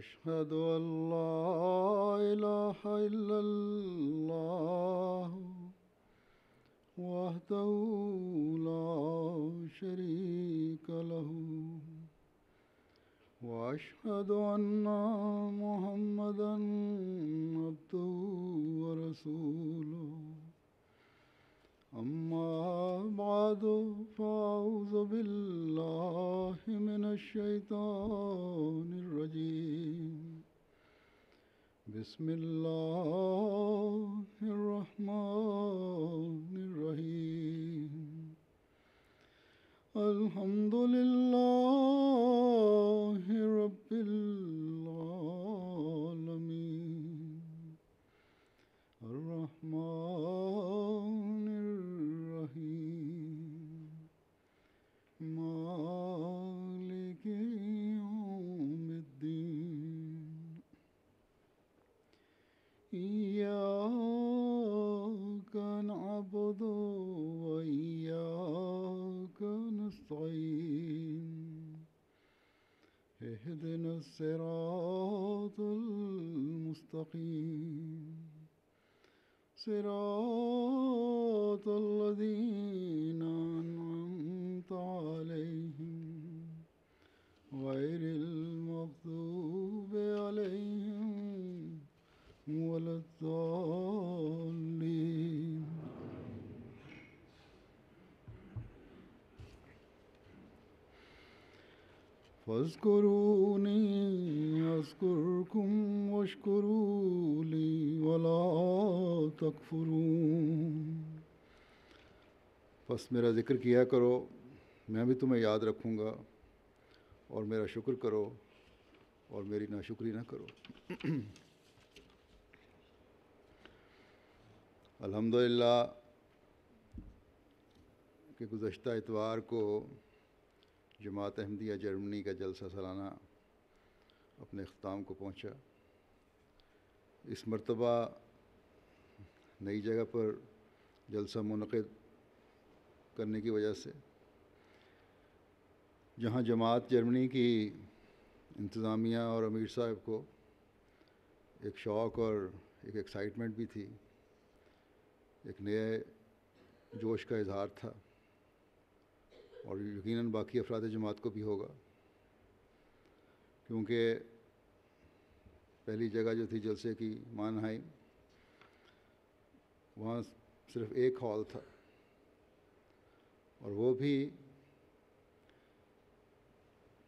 أشهد أن لا إله إلا الله وحده لا شريك له وأشهد أن محمدا عبده ورسوله أما بعد فأعوذ بالله من الشيطان الرجيم بسم الله الرحمن الرحيم الحمد لله رب العالمين الرحمن الرحيم مالك يوم الدين إياك نعبد وإياك نستعين اهدنا الصراط المستقيم صراط الذين أنعمت عليهم غير المغضوب عليهم ولا الضالين فاذكروني أذكركم واشكروا لي ولا تکفرون بس میرا ذکر کیا کرو میں بھی تمہیں یاد رکھوں گا اور میرا شکر کرو اور میری ناشکری نہ کرو الحمدللہ کہ گزشتہ اتوار کو جماعت احمدیہ جرمنی کا جلسہ سالانہ اپنے اختتام کو پہنچا۔ اس مرتبہ نئی جگہ پر جلسہ منعقد کرنے کی وجہ سے جہاں جماعت جرمنی کی انتظامیہ اور امیر صاحب کو ایک شوق اور ایک ایکسائٹمنٹ بھی تھی، ایک نئے جوش کا اظہار تھا، اور یقیناً باقی افراد جماعت کو بھی ہوگا، کیونکہ پہلی جگہ جو تھی جلسے کی مانہائم، وہاں صرف ایک ہال تھا اور وہ بھی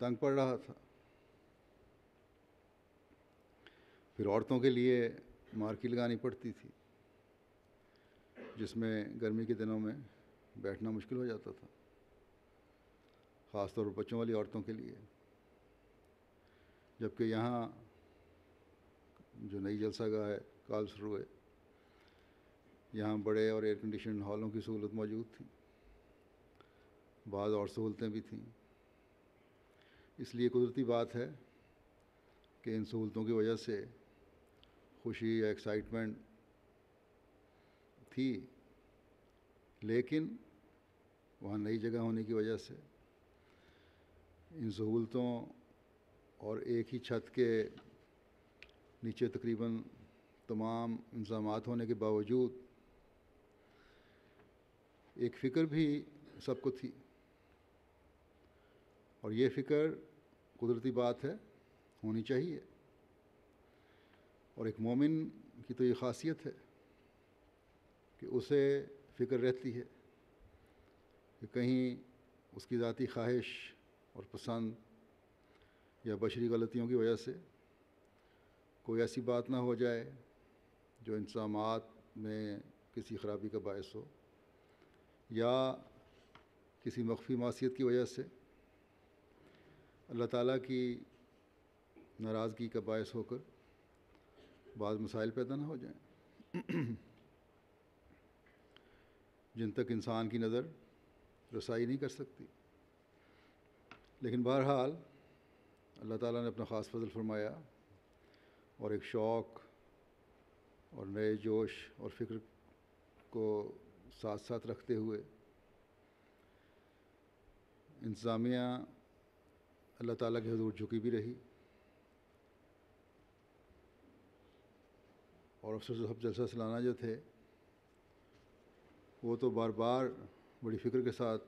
تنگ پڑ رہا تھا۔ پھر عورتوں کے لیے مارکی لگانی پڑتی تھی جس میں گرمی کے دنوں میں بیٹھنا مشکل ہو جاتا تھا، خاص طور پر بچوں والی عورتوں کے لیے، جبکہ یہاں جو نئی جلسہ گاہ ہے کارلسروے، یہاں بڑے اور ایئر کنڈیشن ہالوں کی سہولت موجود تھی، بعض اور سہولتیں بھی تھیں۔ اس لیے قدرتی بات ہے کہ ان سہولتوں کی وجہ سے خوشی یا ایکسائٹمنٹ تھی، لیکن وہاں نئی جگہ ہونے کی وجہ سے ان سہولتوں اور ایک ہی چھت کے نیچے تقریباً تمام انتظامات ہونے کے باوجود ایک فکر بھی سب کو تھی، اور یہ فکر قدرتی بات ہے، ہونی چاہیے، اور ایک مومن کی تو یہ خاصیت ہے کہ اسے فکر رہتی ہے کہ کہیں اس کی ذاتی خواہش اور پسند یا بشری غلطیوں کی وجہ سے کوئی ایسی بات نہ ہو جائے جو انتظامات میں کسی خرابی کا باعث ہو، یا کسی مخفی معصیت کی وجہ سے اللہ تعالیٰ کی ناراضگی کا باعث ہو کر بعض مسائل پیدا نہ ہو جائیں جن تک انسان کی نظر رسائی نہیں کر سکتی۔ لیکن بہرحال اللہ تعالیٰ نے اپنا خاص فضل فرمایا اور ایک شوق اور نئے جوش اور فکر کو ساتھ ساتھ رکھتے ہوئے انتظامیہ اللہ تعالیٰ کے حضور جھکی بھی رہی، اور افسر صاحب جلسہ سالانہ جو تھے وہ تو بار بار بڑی فکر کے ساتھ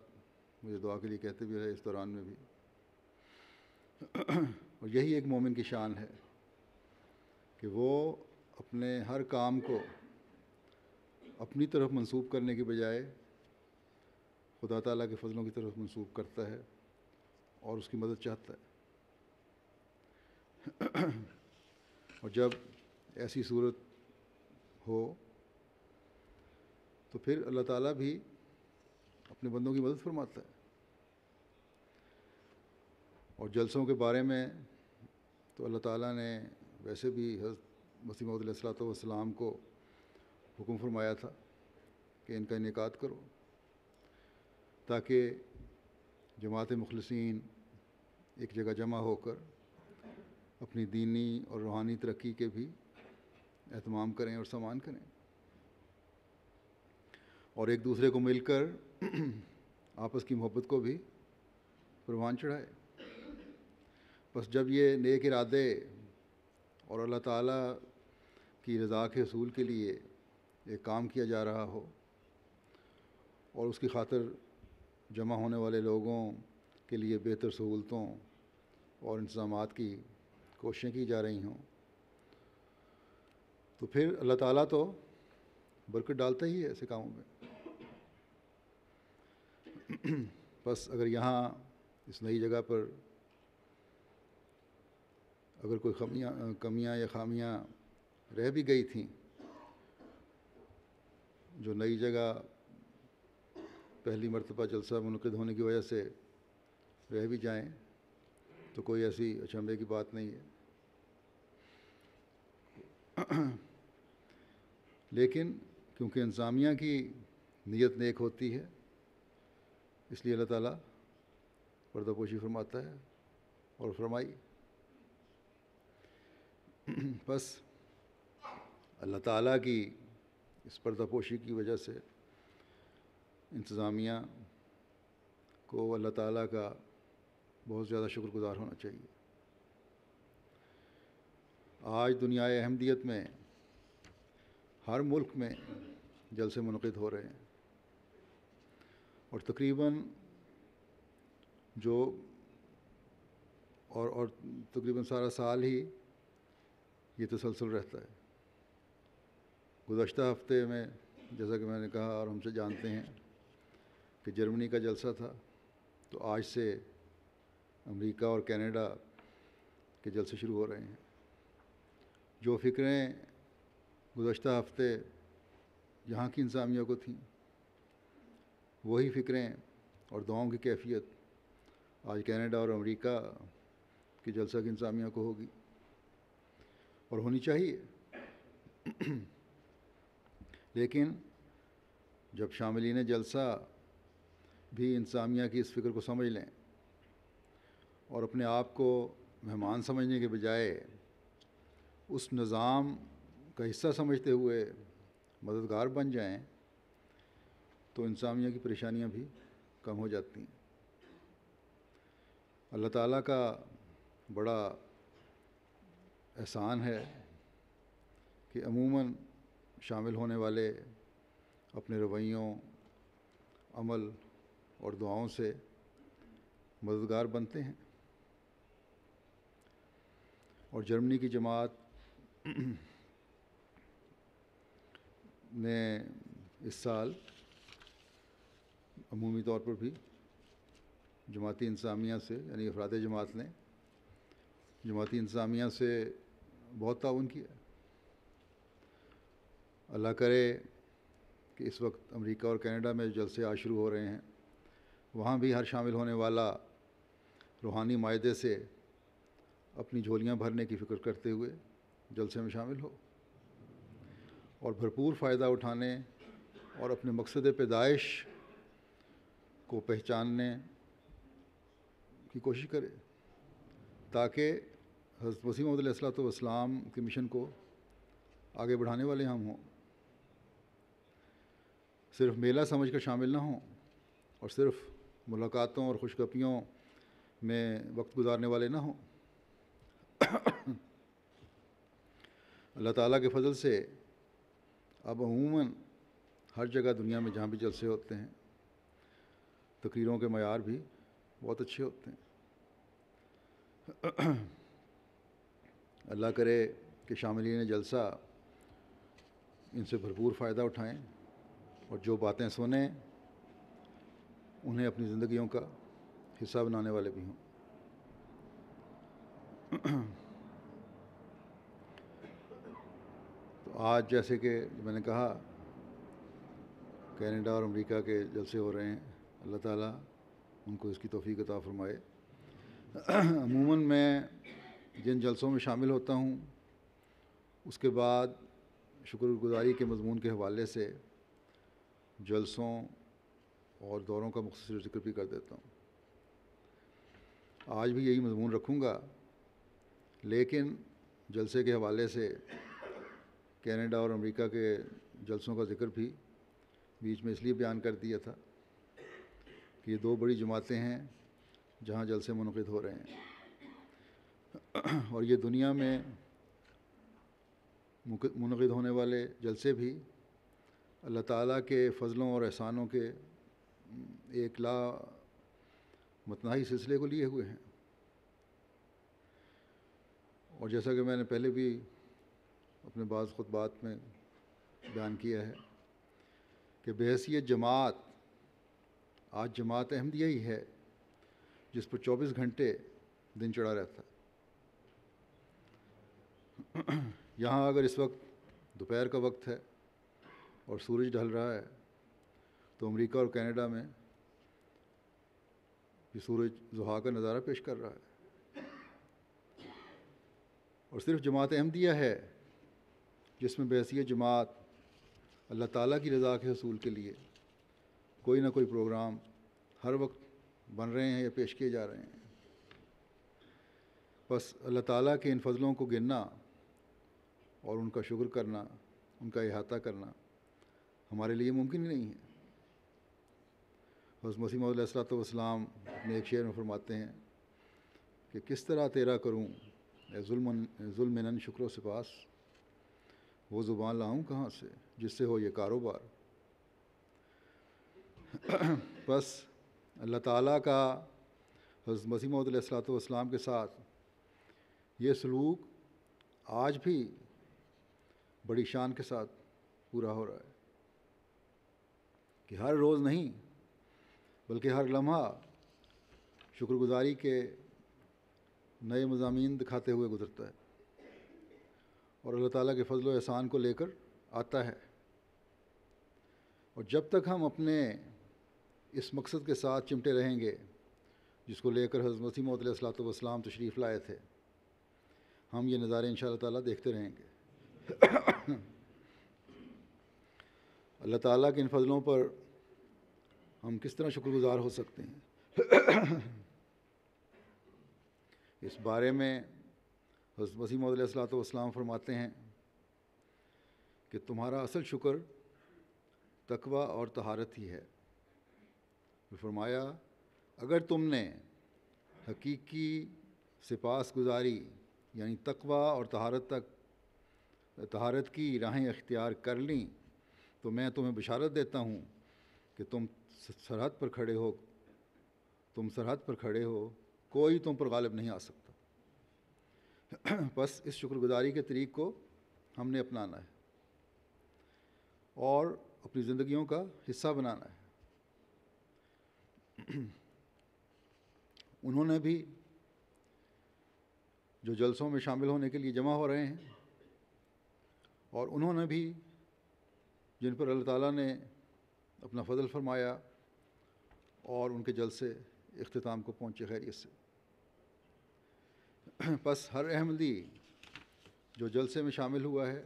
مجھے دعا کے لیے کہتے بھی رہے اس دوران میں بھی، اور یہی ایک مومن کی شان ہے کہ وہ اپنے ہر کام کو اپنی طرف منسوب کرنے کی بجائے خدا تعالیٰ کے فضلوں کی طرف منسوب کرتا ہے اور اس کی مدد چاہتا ہے. اور جب ایسی صورت ہو تو پھر اللہ تعالیٰ بھی اپنے بندوں کی مدد فرماتا ہے. اور جلسوں کے بارے میں تو اللہ تعالیٰ نے ویسے بھی حضرت مسیح موعود علیہ السلام کو حکم فرمایا تھا کہ ان کا انعقاد کرو تاکہ جماعت مخلصین ایک جگہ جمع ہو کر اپنی دینی اور روحانی ترقی کے بھی اہتمام کریں اور سامان کریں اور ایک دوسرے کو مل کر آپس کی محبت کو بھی پروان چڑھائے. بس جب یہ نیک ارادے اور اللہ تعالیٰ کی رضا کے حصول کے لیے ایک کام کیا جا رہا ہو اور اس کی خاطر جمع ہونے والے لوگوں کے لیے بہتر سہولتوں اور انتظامات کی کوششیں کی جا رہی ہوں تو پھر اللہ تعالیٰ تو برکت ڈالتا ہی ہے ایسے کاموں میں. بس اگر یہاں اس نئی جگہ پر اگر کوئی کمیاں یا خامیاں رہ بھی گئی تھیں جو نئی جگہ پہلی مرتبہ جلسہ منعقد ہونے کی وجہ سے رہ بھی جائیں تو کوئی ایسی اچنبھے کی بات نہیں ہے. لیکن کیونکہ انتظامیہ کی نیت نیک ہوتی ہے اس لیے اللہ تعالیٰ پردہ پوشی فرماتا ہے اور فرمائی. بس اللہ تعالیٰ کی اس پردہ پوشی کی وجہ سے انتظامیہ کو اللہ تعالیٰ کا بہت زیادہ شکر گزار ہونا چاہیے. آج دنیائے احمدیت میں ہر ملک میں جلسے منعقد ہو رہے ہیں اور تقریباً تقریباً سارا سال ہی یہ تسلسل رہتا ہے. گزشتہ ہفتے میں جیسا کہ میں نے کہا اور ہم سے جانتے ہیں کہ جرمنی کا جلسہ تھا تو آج سے امریکہ اور کینیڈا کے جلسے شروع ہو رہے ہیں. جو فکریں گزشتہ ہفتے یہاں کی انتظامیہ کو تھیں وہی فکریں اور دعاؤں کی کیفیت آج کینیڈا اور امریکہ کی جلسہ کی انتظامیہ کو ہوگی اور ہونی چاہیے. لیکن جب شاملین جلسہ بھی انتظامیہ کی اس فکر کو سمجھ لیں اور اپنے آپ کو مہمان سمجھنے کے بجائے اس نظام کا حصہ سمجھتے ہوئے مددگار بن جائیں تو انتظامیہ کی پریشانیاں بھی کم ہو جاتی ہیں. اللہ تعالیٰ کا بڑا احسان ہے کہ عموماً شامل ہونے والے اپنے رویوں، عمل اور دعاؤں سے مددگار بنتے ہیں. اور جرمنی کی جماعت نے اس سال عمومی طور پر بھی جماعتی انتظامیہ سے یعنی افراد جماعت نے جماعتی انتظامیہ سے بہت تعاون کیا. اللہ کرے کہ اس وقت امریکہ اور کینیڈا میں جلسے آج شروع ہو رہے ہیں وہاں بھی ہر شامل ہونے والا روحانی معاہدے سے اپنی جھولیاں بھرنے کی فکر کرتے ہوئے جلسے میں شامل ہو اور بھرپور فائدہ اٹھانے اور اپنے مقصد پیدائش کو پہچاننے کی کوشش کرے تاکہ حضرت مسیح موعود علیہ السلام کے مشن کو آگے بڑھانے والے ہم ہوں. صرف میلہ سمجھ کر شامل نہ ہوں اور صرف ملاقاتوں اور خوشگپیوں میں وقت گزارنے والے نہ ہوں. اللہ تعالیٰ کے فضل سے اب عموماً ہر جگہ دنیا میں جہاں بھی جلسے ہوتے ہیں تقریروں کے معیار بھی بہت اچھے ہوتے ہیں. اللہ کرے کہ شاملین جلسہ ان سے بھرپور فائدہ اٹھائیں اور جو باتیں سنیں انہیں اپنی زندگیوں کا حصہ بنانے والے بھی ہوں۔ تو آج جیسے کہ میں نے کہا کینیڈا اور امریکہ کے جلسے ہو رہے ہیں، اللہ تعالیٰ ان کو اس کی توفیق عطا فرمائے۔ عموماً میں جن جلسوں میں شامل ہوتا ہوں اس کے بعد شکر گزاری کے مضمون کے حوالے سے جلسوں اور دوروں کا مختصر ذکر بھی کر دیتا ہوں۔ آج بھی یہی مضمون رکھوں گا، لیکن جلسے کے حوالے سے کینیڈا اور امریکہ کے جلسوں کا ذکر بھی بیچ میں اس لیے بیان کر دیا تھا کہ یہ دو بڑی جماعتیں ہیں جہاں جلسے منعقد ہو رہے ہیں، اور یہ دنیا میں منعقد ہونے والے جلسے بھی اللہ تعالیٰ کے فضلوں اور احسانوں کے ایک لا متناہی سلسلے کو لیے ہوئے ہیں۔ اور جیسا کہ میں نے پہلے بھی اپنے بعض خطبات میں بیان کیا ہے کہ بحیثیت جماعت آج جماعت احمدیہ ہی ہے جس پر 24 گھنٹے دن چڑھا رہتا ہے۔ یہاں اگر اس وقت دوپہر کا وقت ہے اور سورج ڈھل رہا ہے تو امریکہ اور کینیڈا میں یہ سورج ضحیٰ کا نظارہ پیش کر رہا ہے، اور صرف جماعت احمدیہ ہے جس میں بحیثیت جماعت اللہ تعالیٰ کی رضا کے حصول کے لیے کوئی نہ کوئی پروگرام ہر وقت بن رہے ہیں یا پیش کیے جا رہے ہیں۔ بس اللہ تعالیٰ کے ان فضلوں کو گننا اور ان کا شکر کرنا، ان کا احاطہ کرنا ہمارے لیے ممکن ہی نہیں ہے۔ حضرت مسیح موعود علیہ السلام اپنے ایک شعر میں فرماتے ہیں کہ کس طرح تیرا کروں اے ذوالمنن شکر و سپاس، وہ زبان لاؤں کہاں سے جس سے ہو یہ کاروبار۔ بس اللہ تعالیٰ کا حضرت مسیح موعود علیہ السلام کے ساتھ یہ سلوک آج بھی بڑی شان کے ساتھ پورا ہو رہا ہے کہ ہر روز نہیں بلکہ ہر لمحہ شکر گزاری کے نئے مضامین دکھاتے ہوئے گزرتا ہے اور اللہ تعالیٰ کے فضل و احسان کو لے کر آتا ہے۔ اور جب تک ہم اپنے اس مقصد کے ساتھ چمٹے رہیں گے جس کو لے کر حضرت مسیح موعود علیہ السلام تشریف لائے تھے، ہم یہ نظارے انشاءاللہ تعالیٰ دیکھتے رہیں گے۔ اللہ تعالیٰ کے ان فضلوں پر ہم کس طرح شکر گزار ہو سکتے ہیں، اس بارے میں حضرت مسیح موعود علیہ السلام فرماتے ہیں کہ تمہارا اصل شکر تقوی اور طہارت ہی ہے۔ فرمایا اگر تم نے حقیقی سپاس گزاری یعنی تقوی اور طہارت کی راہیں اختیار کر لیں تو میں تمہیں بشارت دیتا ہوں کہ تم سرحد پر کھڑے ہو، کوئی تم پر غالب نہیں آ سکتا۔ بس اس شکر گزاری کے طریق کو ہم نے اپنانا ہے اور اپنی زندگیوں کا حصہ بنانا ہے۔ انہوں نے بھی جو جلسوں میں شامل ہونے کے لیے جمع ہو رہے ہیں اور انہوں نے بھی جن پر اللہ تعالیٰ نے اپنا فضل فرمایا اور ان کے جلسے اختتام کو پہنچے خیریت سے، بس ہر احمدی جو جلسے میں شامل ہوا ہے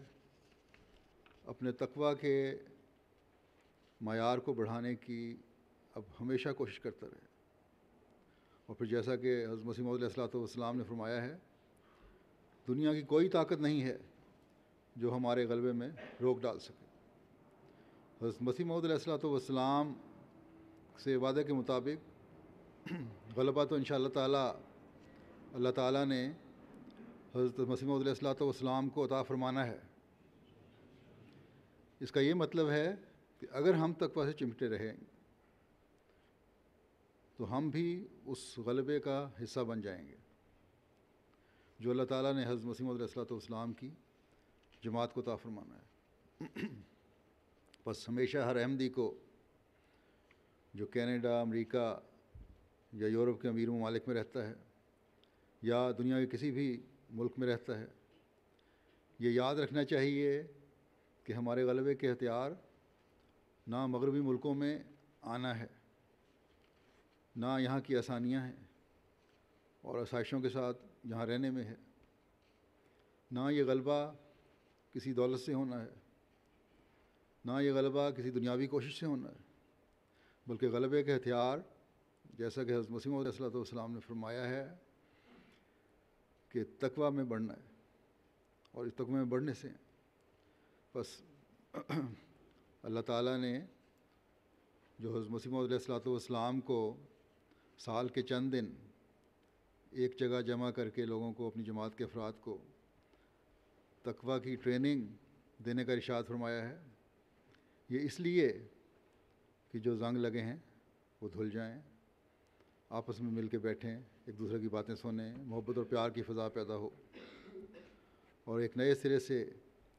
اپنے تقوی کے معیار کو بڑھانے کی اب ہمیشہ کوشش کرتا رہے، اور پھر جیسا کہ حضرت مسیح موعود علیہ السلام نے فرمایا ہے دنیا کی کوئی طاقت نہیں ہے جو ہمارے غلبے میں روک ڈال سکے۔ حضرت مسیح موعود علیہ السلام سے وعدے کے مطابق غلبہ تو انشاءاللہ تعالیٰ اللہ تعالیٰ نے حضرت مسیح موعود علیہ السلام کو عطا فرمانا ہے۔ اس کا یہ مطلب ہے کہ اگر ہم تقوی سے چمٹے رہیں تو ہم بھی اس غلبے کا حصہ بن جائیں گے جو اللہ تعالیٰ نے حضرت مسیح موعود علیہ السلام کی جماعت کو عطا فرمانا ہے۔ بس ہمیشہ ہر احمدی کو جو کینیڈا، امریکہ یا یورپ کے امیر ممالک میں رہتا ہے یا دنیا کے کسی بھی ملک میں رہتا ہے، یہ یاد رکھنا چاہیے کہ ہمارے غلبے کے ہتھیار نہ مغربی ملکوں میں آنا ہے، نہ یہاں کی آسانیاں ہیں اور آسائشوں کے ساتھ یہاں رہنے میں ہے، نہ یہ غلبہ کسی دولت سے ہونا ہے، نہ یہ غلبہ کسی دنیاوی کوشش سے ہونا ہے، بلکہ غلبے کے ہتھیار جیسا کہ حضرت مسیح موعود علیہ الصلوۃ والسلام نے فرمایا ہے کہ تقویٰ میں بڑھنا ہے، اور اس تقوی میں بڑھنے سے بس اللہ تعالیٰ نے جو حضرت مسیح موعود علیہ الصلوۃ والسلام کو سال کے چند دن ایک جگہ جمع کر کے لوگوں کو، اپنی جماعت کے افراد کو تقویٰ کی ٹریننگ دینے کا ارشاد فرمایا ہے، یہ اس لیے کہ جو زنگ لگے ہیں وہ دھل جائیں، آپس میں مل کے بیٹھیں، ایک دوسرے کی باتیں سنیں، محبت اور پیار کی فضا پیدا ہو، اور ایک نئے سرے سے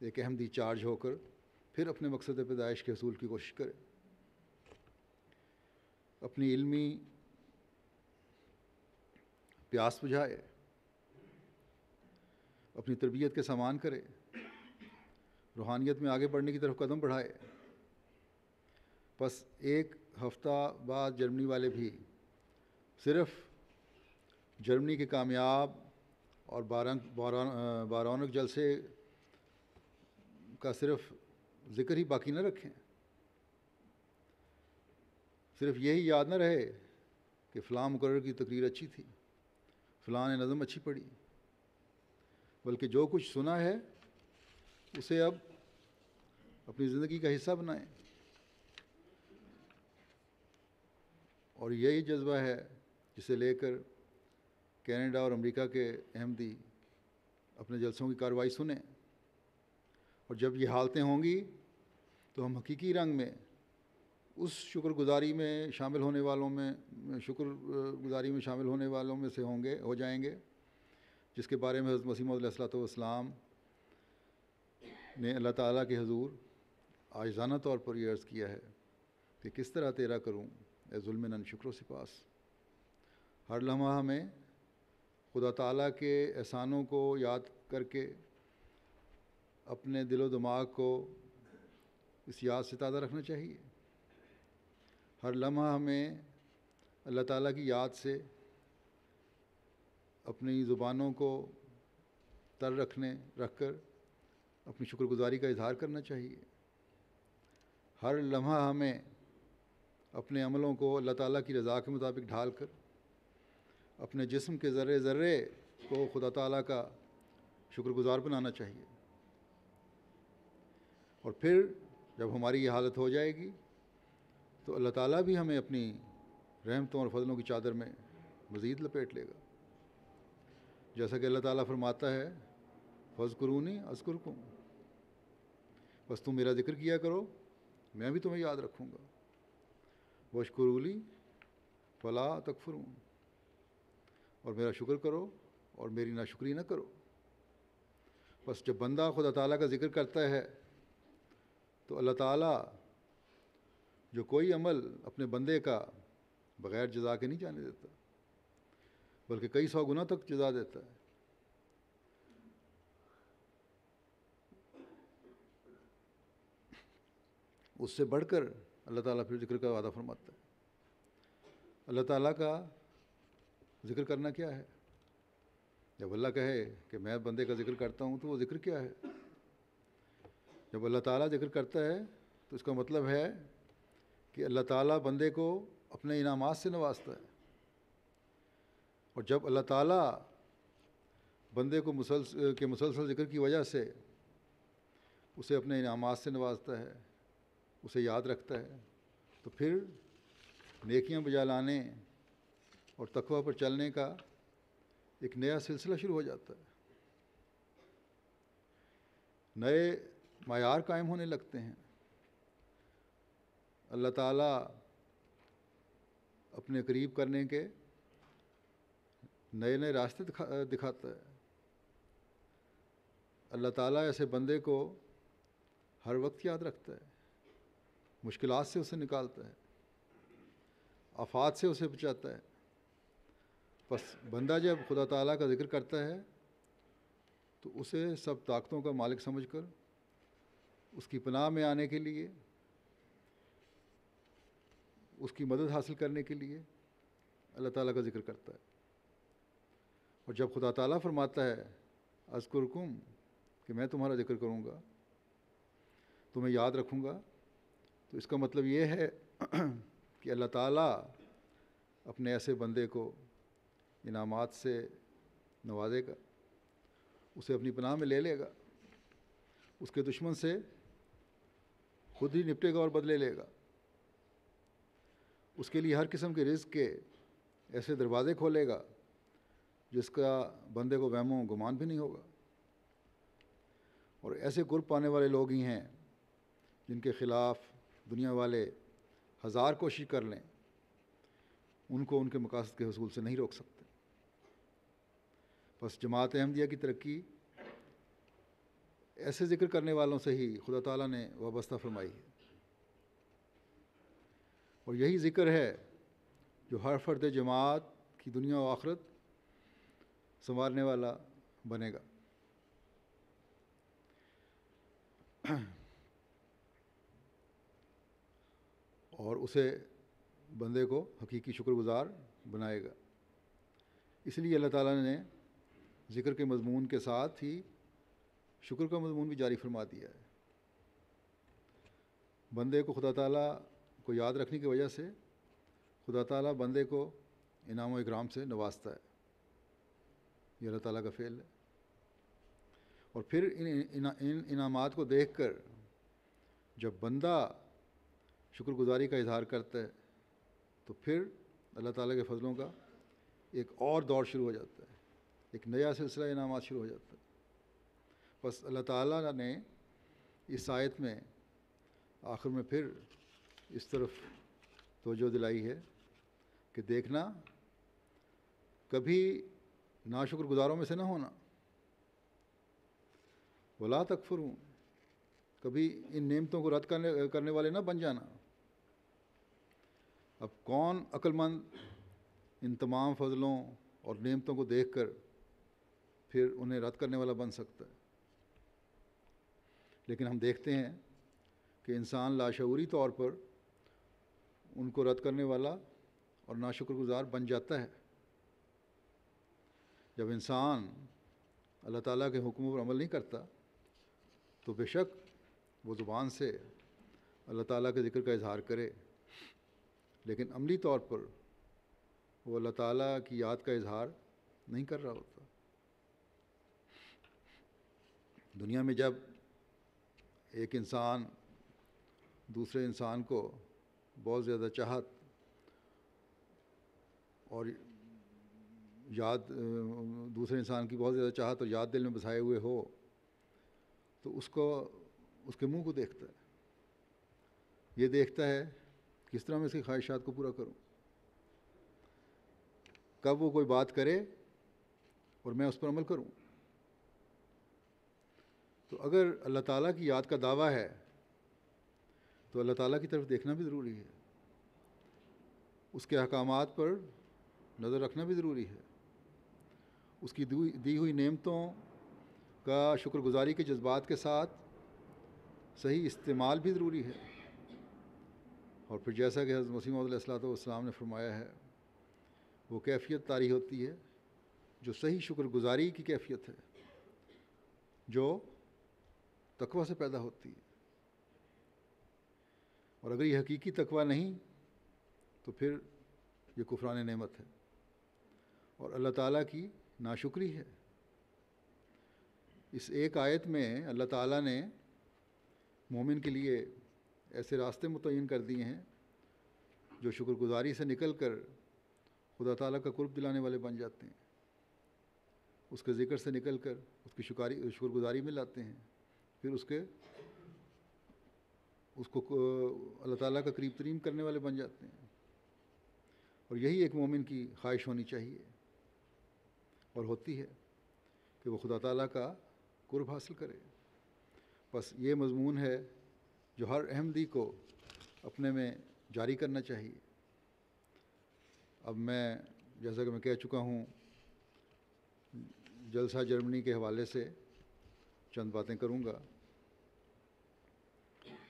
ایک احمدی چارج ہو کر پھر اپنے مقصد پیدائش کے حصول کی کوشش کرے، اپنی علمی پیاس بجھائے، اپنی تربیت کے سامان کرے، روحانیت میں آگے بڑھنے کی طرف قدم بڑھائے۔ بس ایک ہفتہ بعد جرمنی والے بھی صرف جرمنی کے کامیاب اور بارونق جلسے کا صرف ذکر ہی باقی نہ رکھیں، صرف یہی یاد نہ رہے کہ فلاں مقرر کی تقریر اچھی تھی، فلاں نے نظم اچھی پڑھی، بلکہ جو کچھ سنا ہے اسے اب اپنی زندگی کا حصہ بنائیں، اور یہی جذبہ ہے جسے لے کر کینیڈا اور امریکہ کے احمدی اپنے جلسوں کی کارروائی سنیں، اور جب یہ حالتیں ہوں گی تو ہم حقیقی رنگ میں اس شکر گزاری میں شامل ہونے والوں میں سے ہو جائیں گے جس کے بارے میں حضرت مسیح موعود علیہ الصلوۃ والسلام نے اللہ تعالیٰ کے حضور عاجزانہ طور پر یہ عرض کیا ہے کہ کس طرح تیرا کروں اے ظلم شکر و سپاس۔ ہر لمحہ ہمیں خدا تعالیٰ کے احسانوں کو یاد کر کے اپنے دل و دماغ کو اس یاد سے تازہ رکھنا چاہیے، ہر لمحہ ہمیں اللہ تعالیٰ کی یاد سے اپنی زبانوں کو تر رکھ کر اپنی شکر گزاری کا اظہار کرنا چاہیے، ہر لمحہ ہمیں اپنے عملوں کو اللہ تعالیٰ کی رضا کے مطابق ڈھال کر اپنے جسم کے ذرے ذرے کو خدا تعالیٰ کا شکر گزار بنانا چاہیے، اور پھر جب ہماری یہ حالت ہو جائے گی تو اللہ تعالیٰ بھی ہمیں اپنی رحمتوں اور فضلوں کی چادر میں مزید لپیٹ لے گا، جیسا کہ اللہ تعالیٰ فرماتا ہے فاذکرونی اذکرکم، بس تم میرا ذکر کیا کرو میں بھی تمہیں یاد رکھوں گا، واشکروا لی فلا تکفرون، اور میرا شکر کرو اور میری ناشکری نہ کرو۔ بس جب بندہ خدا تعالیٰ کا ذکر کرتا ہے تو اللہ تعالیٰ جو کوئی عمل اپنے بندے کا بغیر جزا کے نہیں جانے دیتا بلکہ کئی 100 گنا تک جزا دیتا ہے۔ اس سے بڑھ کر اللہ تعالیٰ پھر ذکر کا وعدہ فرماتا ہے۔ اللہ تعالیٰ کا ذکر کرنا کیا ہے؟ جب اللہ کہے کہ میں بندے کا ذکر کرتا ہوں تو وہ ذکر کیا ہے؟ جب اللہ تعالیٰ ذکر کرتا ہے تو اس کا مطلب ہے کہ اللہ تعالیٰ بندے کو اپنے انعامات سے نوازتا ہے، اور جب اللہ تعالیٰ بندے کو مسلسل ذکر کی وجہ سے اسے اپنے انعامات سے نوازتا ہے، اسے یاد رکھتا ہے، تو پھر نیکیاں بجا لانے اور تقویٰ پر چلنے کا ایک نیا سلسلہ شروع ہو جاتا ہے، نئے معیار قائم ہونے لگتے ہیں۔ اللہ تعالیٰ اپنے قریب کرنے کے نئے نئے راستے دکھاتا ہے۔ اللہ تعالیٰ ایسے بندے کو ہر وقت یاد رکھتا ہے، مشکلات سے اسے نکالتا ہے، آفات سے اسے بچاتا ہے۔ بس بندہ جب خدا تعالیٰ کا ذکر کرتا ہے تو اسے سب طاقتوں کا مالک سمجھ کر اس کی پناہ میں آنے کے لیے، اس کی مدد حاصل کرنے کے لیے اللہ تعالیٰ کا ذکر کرتا ہے۔ اور جب خدا تعالیٰ فرماتا ہے اذکرکم، کہ میں تمہارا ذکر کروں گا، تمہیں یاد رکھوں گا، تو اس کا مطلب یہ ہے کہ اللہ تعالیٰ اپنے ایسے بندے کو انعامات سے نوازے گا، اسے اپنی پناہ میں لے لے گا، اس کے دشمن سے خود ہی نپٹے گا اور بدلے لے گا، اس کے لیے ہر قسم کے رزق کے ایسے دروازے کھولے گا جس کا بندے کو وہم و گمان بھی نہیں ہوگا۔ اور ایسے قرب پانے والے لوگ ہی ہیں جن کے خلاف دنیا والے ہزار کوشش کر لیں، ان کو ان کے مقاصد کے حصول سے نہیں روک سکتے۔ بس جماعت احمدیہ کی ترقی ایسے ذکر کرنے والوں سے ہی خدا تعالیٰ نے وابستہ فرمائی ہے، اور یہی ذکر ہے جو ہر فرد جماعت کی دنیا و آخرت سنوارنے والا بنے گا۔ اور اسے بندے کو حقیقی شکر گزار بنائے گا۔ اس لیے اللہ تعالیٰ نے ذکر کے مضمون کے ساتھ ہی شکر کا مضمون بھی جاری فرما دیا ہے۔ بندے کو خدا تعالیٰ کو یاد رکھنے کی وجہ سے خدا تعالیٰ بندے کو انعام و اکرام سے نوازتا ہے، یہ اللہ تعالیٰ کا فعل ہے۔ اور پھر ان انعامات کو دیکھ کر جب بندہ شکر گزاری کا اظہار کرتا ہے تو پھر اللہ تعالیٰ کے فضلوں کا ایک اور دور شروع ہو جاتا ہے، ایک نیا سلسلہ انعامات شروع ہو جاتا ہے۔ بس اللہ تعالیٰ نے اس آیت میں آخر میں پھر اس طرف توجہ دلائی ہے کہ دیکھنا کبھی ناشکر گزاروں میں سے نہ ہونا، ولا تکفرون، کبھی ان نعمتوں کو رد کرنے والے نہ بن جانا۔ اب کون عقل مند ان تمام فضلوں اور نعمتوں کو دیکھ کر پھر انہیں رد کرنے والا بن سکتا ہے؟ لیکن ہم دیکھتے ہیں کہ انسان لاشعوری طور پر ان کو رد کرنے والا اور ناشکر گزار بن جاتا ہے۔ جب انسان اللہ تعالیٰ کے حکموں پر عمل نہیں کرتا تو بے شک وہ زبان سے اللہ تعالیٰ کے ذکر کا اظہار کرے، لیکن عملی طور پر وہ اللہ تعالیٰ کی یاد کا اظہار نہیں کر رہا ہوتا۔ دنیا میں جب ایک انسان دوسرے انسان کو بہت زیادہ چاہت اور یاد، دوسرے انسان کی بہت زیادہ چاہت اور یاد دل میں بسائے ہوئے ہو تو اس کے منہ کو دیکھتا ہے، یہ دیکھتا ہے کس طرح میں اس کی خواہشات کو پورا کروں، کب وہ کوئی بات کرے اور میں اس پر عمل کروں۔ تو اگر اللہ تعالیٰ کی یاد کا دعویٰ ہے تو اللہ تعالیٰ کی طرف دیکھنا بھی ضروری ہے، اس کے احکامات پر نظر رکھنا بھی ضروری ہے، اس کی دی ہوئی نعمتوں کا شکر گزاری کے جذبات کے ساتھ صحیح استعمال بھی ضروری ہے۔ اور پھر جیسا کہ حضرت مسیح موعود علیہ الصلوۃ والسلام نے فرمایا ہے، وہ کیفیت طاری ہوتی ہے جو صحیح شکر گزاری کی کیفیت ہے، جو تقویٰ سے پیدا ہوتی ہے۔ اور اگر یہ حقیقی تقویٰ نہیں تو پھر یہ کفران نعمت ہے اور اللہ تعالیٰ کی ناشکری ہے۔ اس ایک آیت میں اللہ تعالیٰ نے مومن کے لیے ایسے راستے متعین کر دیے ہیں جو شکر گزاری سے نکل کر خدا تعالیٰ کا قرب دلانے والے بن جاتے ہیں، اس کے ذکر سے نکل کر اس کی شکر گزاری میں لاتے ہیں، پھر اس کو اللہ تعالیٰ کا قریب ترین کرنے والے بن جاتے ہیں۔ اور یہی ایک مومن کی خواہش ہونی چاہیے اور ہوتی ہے کہ وہ خدا تعالیٰ کا قرب حاصل کرے۔ بس یہ مضمون ہے جو ہر احمدی کو اپنے میں جاری کرنا چاہیے۔ اب میں جیسا کہ میں کہہ چکا ہوں جلسہ جرمنی کے حوالے سے چند باتیں کروں گا۔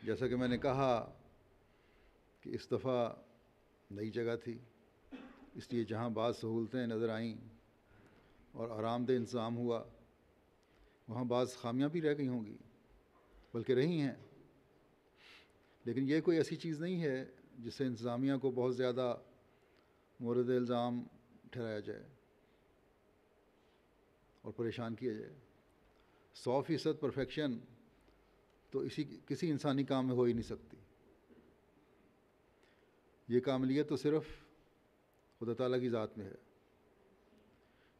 جیسا کہ میں نے کہا کہ اس دفعہ نئی جگہ تھی، اس لیے جہاں بعض سہولتیں نظر آئیں اور آرام دہ انتظام ہوا، وہاں بعض خامیاں بھی رہ گئی ہوں گی، بلکہ رہی ہیں، لیکن یہ کوئی ایسی چیز نہیں ہے جس سے انتظامیہ کو بہت زیادہ مورد الزام ٹھہرایا جائے اور پریشان کیا جائے۔ 100% پرفیکشن تو کسی انسانی کام میں ہو ہی نہیں سکتی۔ یہ کاملیت تو صرف خدا تعالیٰ کی ذات میں ہے،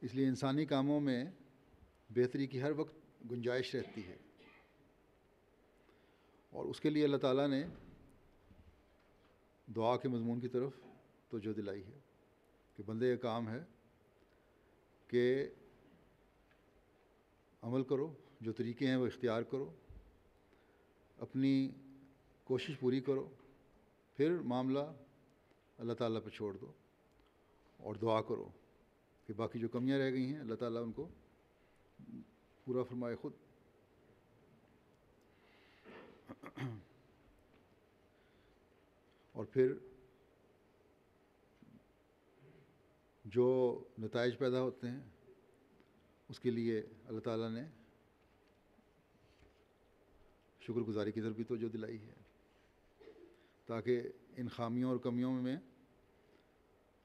اس لیے انسانی کاموں میں بہتری کی ہر وقت گنجائش رہتی ہے، اور اس کے لیے اللہ تعالیٰ نے دعا کے مضمون کی طرف توجہ دلائی ہے کہ بندے کا کام ہے کہ عمل کرو، جو طریقے ہیں وہ اختیار کرو، اپنی کوشش پوری کرو، پھر معاملہ اللہ تعالیٰ پہ چھوڑ دو اور دعا کرو کہ باقی جو کمیاں رہ گئی ہیں اللہ تعالیٰ ان کو پورا فرمائے خود۔ اور پھر جو نتائج پیدا ہوتے ہیں اس کے لیے اللہ تعالیٰ نے شکر گزاری کی طرف بھی توجہ دلائی ہے، تاکہ ان خامیوں اور کمیوں میں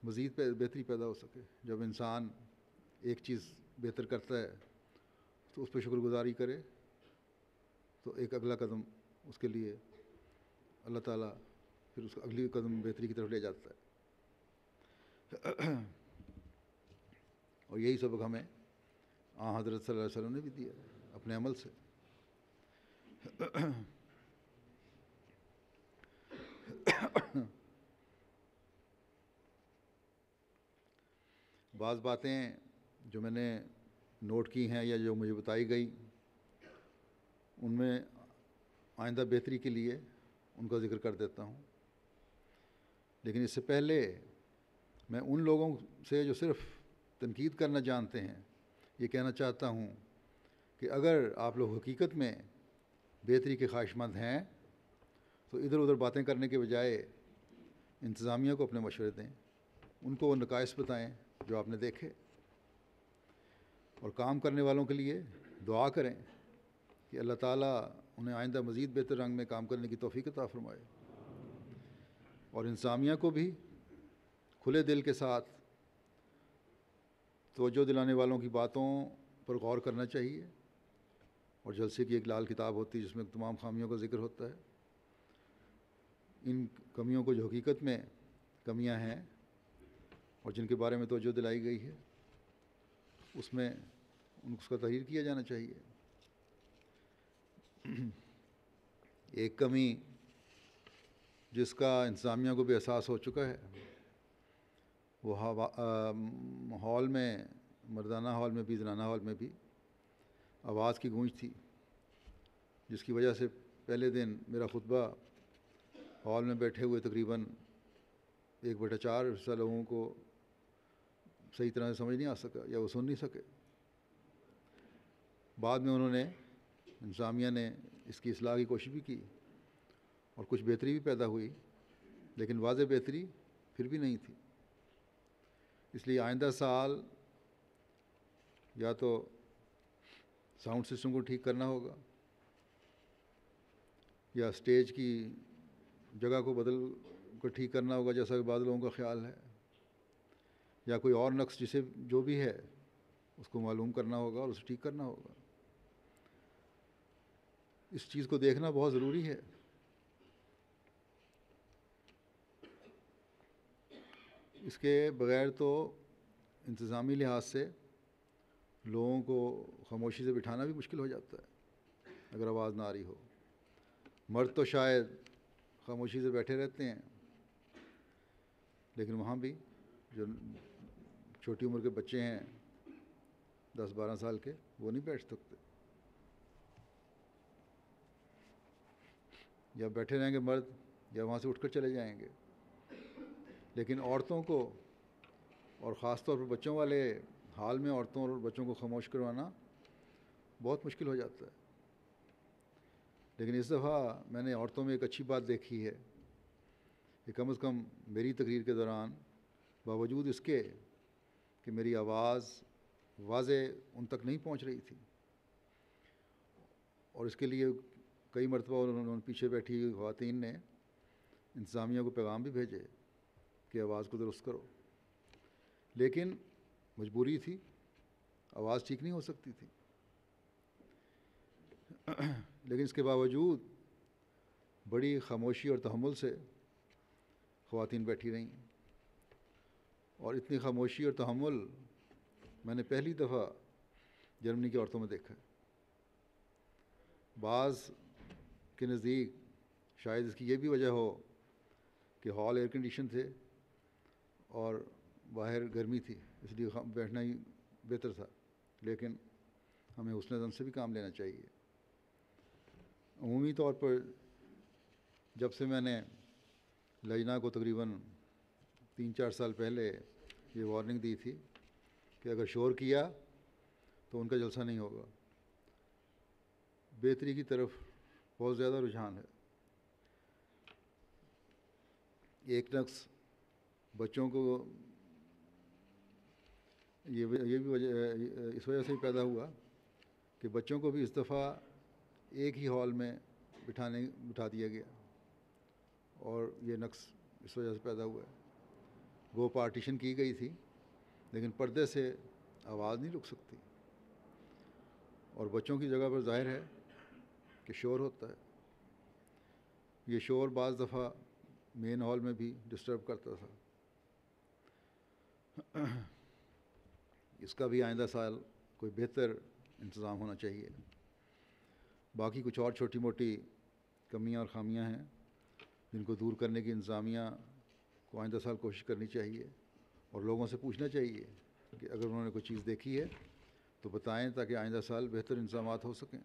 مزید بہتری پیدا ہو سکے۔ جب انسان ایک چیز بہتر کرتا ہے تو اس پہ شکر گزاری کرے تو ایک اگلا قدم اس کے لیے اللہ تعالیٰ پھر اس کو اگلی قدم بہتری کی طرف لے جاتا ہے۔ اور یہی سبق ہمیں حضرت صلی اللہ علیہ وسلم نے بھی دیا اپنے عمل سے۔ بعض باتیں جو میں نے نوٹ کی ہیں یا جو مجھے بتائی گئی، ان میں آئندہ بہتری کے لیے ان کا ذکر کر دیتا ہوں، لیکن اس سے پہلے میں ان لوگوں سے جو صرف تنقید کرنا جانتے ہیں یہ کہنا چاہتا ہوں کہ اگر آپ لوگ حقیقت میں بہتری کے خواہش مند ہیں تو ادھر ادھر باتیں کرنے کے بجائے انتظامیہ کو اپنے مشورے دیں، ان کو وہ نقائص بتائیں جو آپ نے دیکھے، اور کام کرنے والوں کے لیے دعا کریں کہ اللہ تعالیٰ انہیں آئندہ مزید بہتر رنگ میں کام کرنے کی توفیق عطا فرمائے، اور انتظامیہ کو بھی کھلے دل کے ساتھ توجہ دلانے والوں کی باتوں پر غور کرنا چاہیے۔ اور جلسے کی ایک لال کتاب ہوتی ہے جس میں تمام خامیوں کا ذکر ہوتا ہے، ان کمیوں کو جو حقیقت میں کمیاں ہیں اور جن کے بارے میں توجہ دلائی گئی ہے اس میں اس کا تحریر کیا جانا چاہیے۔ ایک کمی جس کا انتظامیہ کو بھی احساس ہو چکا ہے وہ ہال میں، مردانہ ہال میں بھی زنانہ ہال میں بھی آواز کی گونج تھی، جس کی وجہ سے پہلے دن میرا خطبہ ہال میں بیٹھے ہوئے تقریباً 1/4 حصہ لوگوں کو صحیح طرح سے سمجھ نہیں آ سکا یا وہ سن نہیں سکے۔ بعد میں انہوں نے، انتظامیہ نے اس کی اصلاح کی کوشش بھی کی اور کچھ بہتری بھی پیدا ہوئی، لیکن واضح بہتری پھر بھی نہیں تھی۔ اس لیے آئندہ سال یا تو ساؤنڈ سسٹم کو ٹھیک کرنا ہوگا یا اسٹیج کی جگہ کو ٹھیک کرنا ہوگا جیسا کہ بعض لوگوں کا خیال ہے، یا کوئی اور نقص جسے جو بھی ہے اس کو معلوم کرنا ہوگا اور اسے ٹھیک کرنا ہوگا۔ اس چیز کو دیکھنا بہت ضروری ہے۔ اس کے بغیر تو انتظامی لحاظ سے لوگوں کو خاموشی سے بٹھانا بھی مشکل ہو جاتا ہے اگر آواز نہ آ رہی ہو۔ مرد تو شاید خاموشی سے بیٹھے رہتے ہیں، لیکن وہاں بھی جو چھوٹی عمر کے بچے ہیں 10-12 سال کے وہ نہیں بیٹھ سکتے، یا بیٹھے رہیں گے مرد یا وہاں سے اٹھ کر چلے جائیں گے۔ لیکن عورتوں کو اور خاص طور پر بچوں والے حال میں عورتوں اور بچوں کو خاموش کروانا بہت مشکل ہو جاتا ہے. لیکن اس دفعہ میں نے عورتوں میں ایک اچھی بات دیکھی ہے کہ کم از کم میری تقریر کے دوران باوجود اس کے کہ میری آواز واضح ان تک نہیں پہنچ رہی تھی، اور اس کے لیے کئی مرتبہ انہوں نے پیچھے بیٹھی ہوئی خواتین نے انتظامیہ کو پیغام بھی بھیجے کہ آواز کو درست کرو، لیکن مجبوری تھی، آواز ٹھیک نہیں ہو سکتی تھی. لیکن اس کے باوجود بڑی خاموشی اور تحمل سے خواتین بیٹھی رہیں، اور اتنی خاموشی اور تحمل میں نے پہلی دفعہ جرمنی کی عورتوں میں دیکھا ہے. بعض کے نزدیک شاید اس کی یہ بھی وجہ ہو کہ ہال ایئر کنڈیشن تھے اور باہر گرمی تھی، اس لیے بیٹھنا ہی بہتر تھا، لیکن ہمیں حسن زن سے بھی کام لینا چاہیے. عمومی طور پر جب سے میں نے لجنہ کو تقریباً 3-4 سال پہلے یہ وارننگ دی تھی کہ اگر شور کیا تو ان کا جلسہ نہیں ہوگا، بہتری کی طرف بہت زیادہ رجحان ہے. ایک نقص بچوں کو یہ بھی اس وجہ سے ہی پیدا ہوا کہ بچوں کو بھی اس دفعہ ایک ہی ہال میں بٹھا دیا گیا، اور یہ نقص اس وجہ سے پیدا ہوا ہے. وہ پارٹیشن کی گئی تھی لیکن پردے سے آواز نہیں رک سکتی، اور بچوں کی جگہ پر ظاہر ہے کہ شور ہوتا ہے. یہ شور بعض دفعہ مین ہال میں بھی ڈسٹرب کرتا تھا. اس کا بھی آئندہ سال کوئی بہتر انتظام ہونا چاہیے. باقی کچھ اور چھوٹی موٹی کمیاں اور خامیاں ہیں جن کو دور کرنے کی انتظامیہ کو آئندہ سال کوشش کرنی چاہیے، اور لوگوں سے پوچھنا چاہیے کہ اگر انہوں نے کوئی چیز دیکھی ہے تو بتائیں تاکہ آئندہ سال بہتر انتظامات ہو سکیں.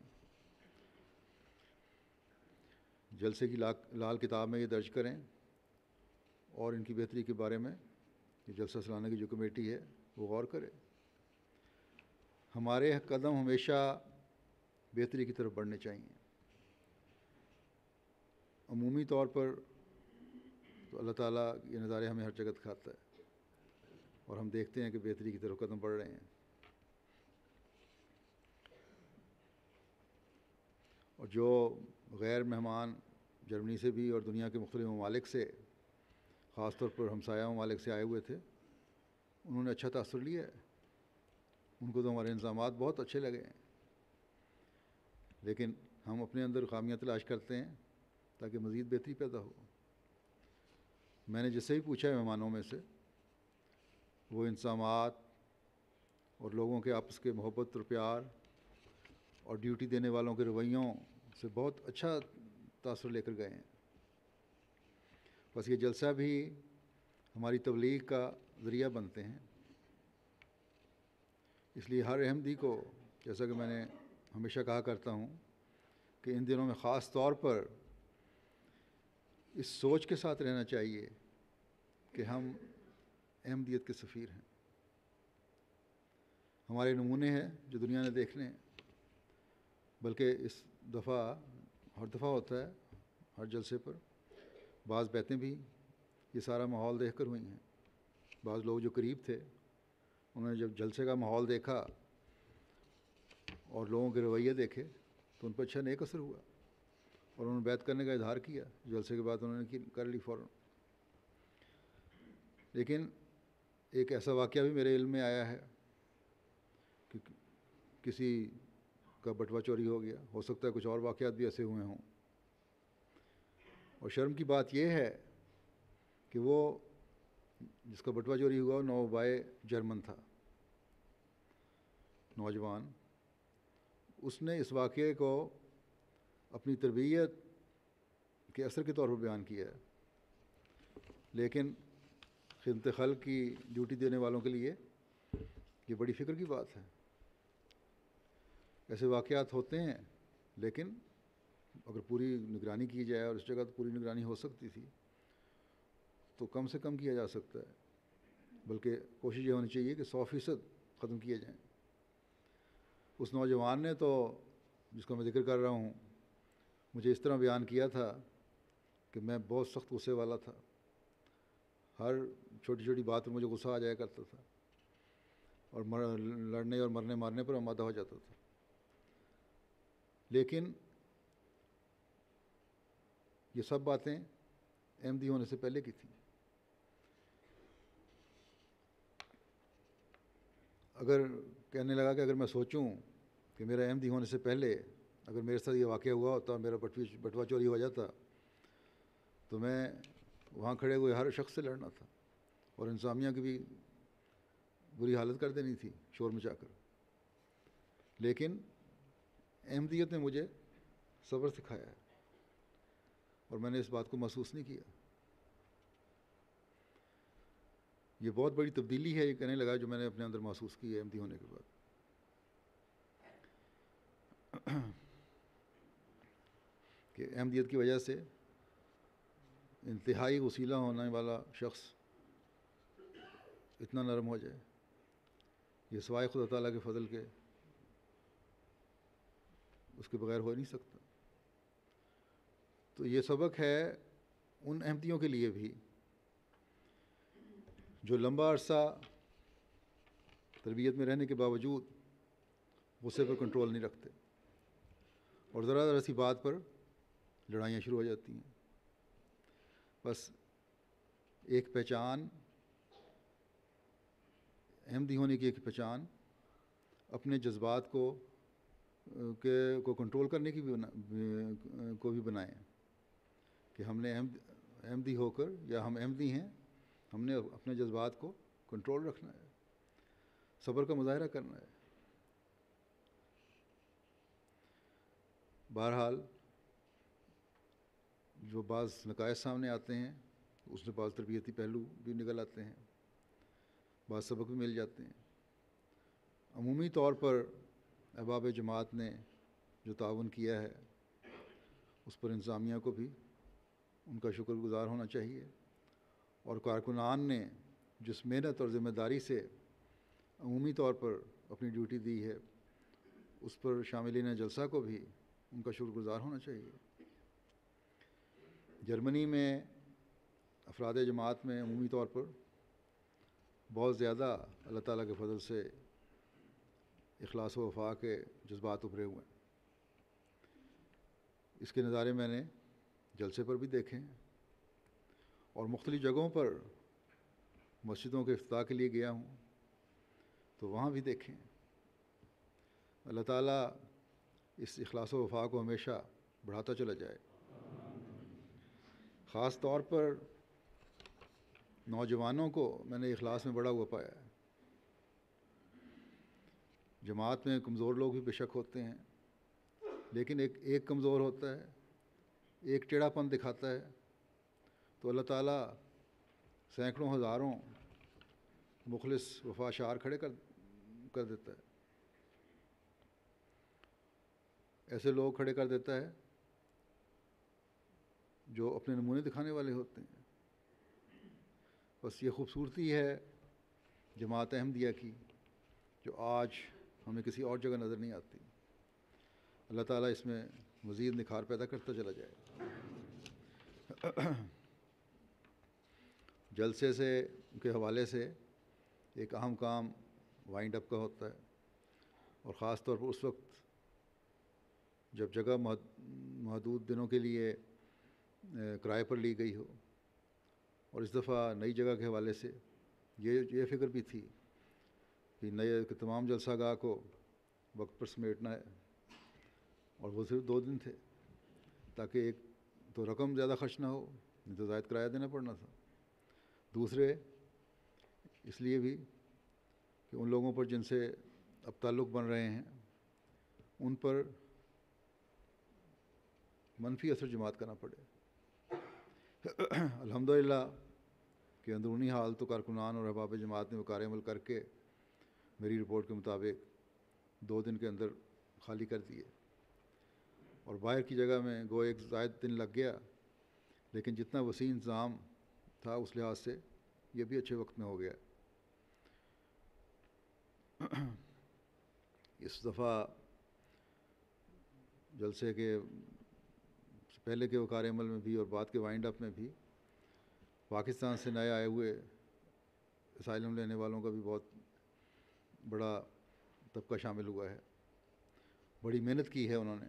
جلسے کی لال کتاب میں یہ درج کریں اور ان کی بہتری کے بارے میں یہ جلسہ سلانے کی جو کمیٹی ہے وہ غور کرے. ہمارے قدم ہمیشہ بہتری کی طرف بڑھنے چاہیے. عمومی طور پر تو اللہ تعالیٰ یہ نظارے ہمیں ہر جگہ دکھاتا ہے، اور ہم دیکھتے ہیں کہ بہتری کی طرف قدم بڑھ رہے ہیں. اور جو غیر مہمان جرمنی سے بھی اور دنیا کے مختلف ممالک سے، خاص طور پر ہمسایہ ممالک سے آئے ہوئے تھے، انہوں نے اچھا تاثر لیا ہے. ان کو تو ہمارے انتظامات بہت اچھے لگے ہیں، لیکن ہم اپنے اندر خامیاں تلاش کرتے ہیں تاکہ مزید بہتری پیدا ہو. میں نے جس سے بھی پوچھا ہے مہمانوں میں سے، وہ انتظامات اور لوگوں کے آپس کے محبت اور پیار اور ڈیوٹی دینے والوں کے رویوں سے بہت اچھا تاثر لے کر گئے ہیں. بس یہ جلسہ بھی ہماری تبلیغ کا ذریعہ بنتے ہیں. اس لیے ہر احمدی کو، جیسا کہ میں نے ہمیشہ کہا کرتا ہوں، کہ ان دنوں میں خاص طور پر اس سوچ کے ساتھ رہنا چاہیے کہ ہم احمدیت کے سفیر ہیں. ہمارے نمونے ہیں جو دنیا نے دیکھنے ہیں، بلکہ اس دفعہ ہر دفعہ ہوتا ہے ہر جلسے پر بعض بیتیں بھی یہ سارا ماحول دیکھ کر ہوئی ہیں. بعض لوگ جو قریب تھے انہوں نے جب جلسے کا ماحول دیکھا اور لوگوں کے رویے دیکھے تو ان پر اچھا نیک اثر ہوا، اور انہوں نے بیعت کرنے کا اظہار کیا. جلسے کے بعد انہوں نے کر لی فوراً. لیکن ایک ایسا واقعہ بھی میرے علم میں آیا ہے کہ کسی کا بٹوا چوری ہو گیا. ہو سکتا ہے کچھ اور واقعات بھی ایسے ہوئے ہوں. اور شرم کی بات یہ ہے کہ وہ جس کا بٹوا چوری ہوا وہ نوبائے جرمن تھا، نوجوان. اس نے اس واقعے کو اپنی تربیت کے اثر کے طور پر بیان کیا ہے، لیکن خدمت خلق کی ڈیوٹی دینے والوں کے لیے یہ بڑی فکر کی بات ہے. ایسے واقعات ہوتے ہیں، لیکن اگر پوری نگرانی کی جائے، اور اس جگہ تو پوری نگرانی ہو سکتی تھی، تو کم سے کم کیا جا سکتا ہے. بلکہ کوشش یہ ہونی چاہیے کہ 100% ختم کیے جائیں۔ اس نوجوان نے تو، جس کو میں ذکر کر رہا ہوں، مجھے اس طرح بیان کیا تھا کہ میں بہت سخت غصے والا تھا، ہر چھوٹی چھوٹی بات پر مجھے غصہ آ جایا کرتا تھا، اور لڑنے اور مرنے مارنے پر آمادہ ہو جاتا تھا۔ لیکن یہ سب باتیں احمدی ہونے سے پہلے کی تھیں۔ اگر کہنے لگا کہ اگر میں سوچوں کہ میرا احمدی ہونے سے پہلے اگر میرے ساتھ یہ واقعہ ہوا ہوتا، میرا بٹوا چوری ہو جاتا، تو میں وہاں کھڑے ہوئے ہر شخص سے لڑنا تھا، اور انتظامیہ کی بھی بری حالت کر دینی تھی شور مچا کر۔ لیکن احمدیت نے مجھے صبر سکھایا ہے، اور میں نے اس بات کو محسوس نہیں کیا۔ یہ بہت بڑی تبدیلی ہے، یہ کہنے لگا، جو میں نے اپنے اندر محسوس کی ہے احمدی ہونے کے بعد۔ کہ احمدیت کی وجہ سے انتہائی وسیلہ ہونے والا شخص اتنا نرم ہو جائے، یہ سوائے خدا تعالیٰ کے فضل کے اس کے بغیر ہو نہیں سکتا۔ تو یہ سبق ہے ان احمدیوں کے لیے بھی جو لمبا عرصہ تربیت میں رہنے کے باوجود غصے پر کنٹرول نہیں رکھتے، اور ذرا ذرا سی بات پر لڑائیاں شروع ہو جاتی ہیں۔ بس ایک پہچان، احمدی ہونے کی ایک پہچان اپنے جذبات کو کنٹرول کرنے کی بھی بنائیں، کہ ہم نے احمدی ہو کر، یا ہم احمدی ہیں، ہم نے اپنے جذبات کو کنٹرول رکھنا ہے، صبر کا مظاہرہ کرنا ہے۔ بہرحال جو بعض نقائص سامنے آتے ہیں، اس میں بعض تربیتی پہلو بھی نکل آتے ہیں، بعض سبق بھی مل جاتے ہیں۔ عمومی طور پر احباب جماعت نے جو تعاون کیا ہے، اس پر انتظامیہ کو بھی ان کا شکر گزار ہونا چاہیے، اور کارکنان نے جس محنت اور ذمہ داری سے عمومی طور پر اپنی ڈیوٹی دی ہے، اس پر شاملین جلسہ کو بھی ان کا شکر گزار ہونا چاہیے۔ جرمنی میں افراد جماعت میں عمومی طور پر بہت زیادہ اللہ تعالیٰ کے فضل سے اخلاص و وفا کے جذبات ابھرے ہوئے ہیں۔ اس کے نظارے میں نے جلسے پر بھی دیکھے ہیں، اور مختلف جگہوں پر مسجدوں کے افتتاح کے لیے گیا ہوں تو وہاں بھی دیکھیں۔ اللہ تعالیٰ اس اخلاص و وفا کو ہمیشہ بڑھاتا چلا جائے۔ خاص طور پر نوجوانوں کو میں نے اخلاص میں بڑا ہوا پایا ہے۔ جماعت میں کمزور لوگ بھی بے شک ہوتے ہیں، لیکن ایک کمزور ہوتا ہے، ایک ٹیڑھا پن دکھاتا ہے، تو اللہ تعالیٰ سینکڑوں ہزاروں مخلص وفاشار کھڑے کر دیتا ہے، ایسے لوگ کھڑے کر دیتا ہے جو اپنے نمونے دکھانے والے ہوتے ہیں۔ بس یہ خوبصورتی ہے جماعت احمدیہ کی، جو آج ہمیں کسی اور جگہ نظر نہیں آتی۔ اللہ تعالیٰ اس میں مزید نکھار پیدا کرتا چلا جائے۔ جلسے کے حوالے سے ایک اہم کام وائنڈ اپ کا ہوتا ہے، اور خاص طور پر اس وقت جب جگہ محدود دنوں کے لیے کرائے پر لی گئی ہو، اور اس دفعہ نئی جگہ کے حوالے سے یہ فکر بھی تھی کہ تمام جلسہ گاہ کو وقت پر سمیٹنا ہے، اور وہ صرف 2 دن تھے، تاکہ ایک تو رقم زیادہ خرچ نہ ہو، نہیں تو زائد کرایہ دینا پڑنا تھا، دوسرے اس لیے بھی کہ ان لوگوں پر جن سے اب تعلق بن رہے ہیں ان پر منفی اثر جماعت کرنا پڑے۔ الحمدللہ کہ اندرونی حال تو کارکنان اور احباب جماعت نے وقار عمل کر کے میری رپورٹ کے مطابق 2 دن کے اندر خالی کر دیے، اور باہر کی جگہ میں گو ایک زائد دن لگ گیا، لیکن جتنا وسیع انتظام تھا اس لحاظ سے یہ بھی اچھے وقت میں ہو گیا۔ اس دفعہ جلسے کے پہلے کے وقار عمل میں بھی اور بعد کے وائنڈ اپ میں بھی پاکستان سے نئے آئے ہوئے اسائلم لینے والوں کا بھی بہت بڑا طبقہ شامل ہوا ہے. بڑی محنت کی ہے انہوں نے.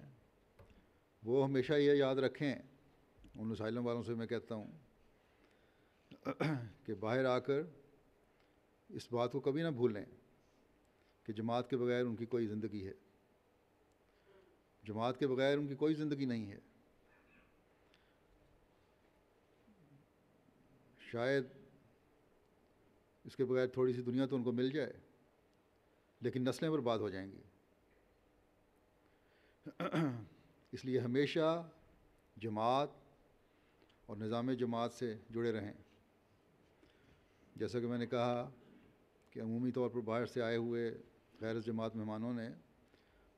وہ ہمیشہ یہ یاد رکھیں, ان اسائلم والوں سے میں کہتا ہوں کہ باہر آ کر اس بات کو کبھی نہ بھولیں کہ جماعت کے بغیر ان کی کوئی زندگی ہے. جماعت کے بغیر ان کی کوئی زندگی نہیں ہے. شاید اس کے بغیر تھوڑی سی دنیا تو ان کو مل جائے, لیکن نسلیں برباد ہو جائیں گی. اس لیے ہمیشہ جماعت اور نظام جماعت سے جڑے رہیں. جیسا کہ میں نے کہا کہ عمومی طور پر باہر سے آئے ہوئے غیر جماعت مہمانوں نے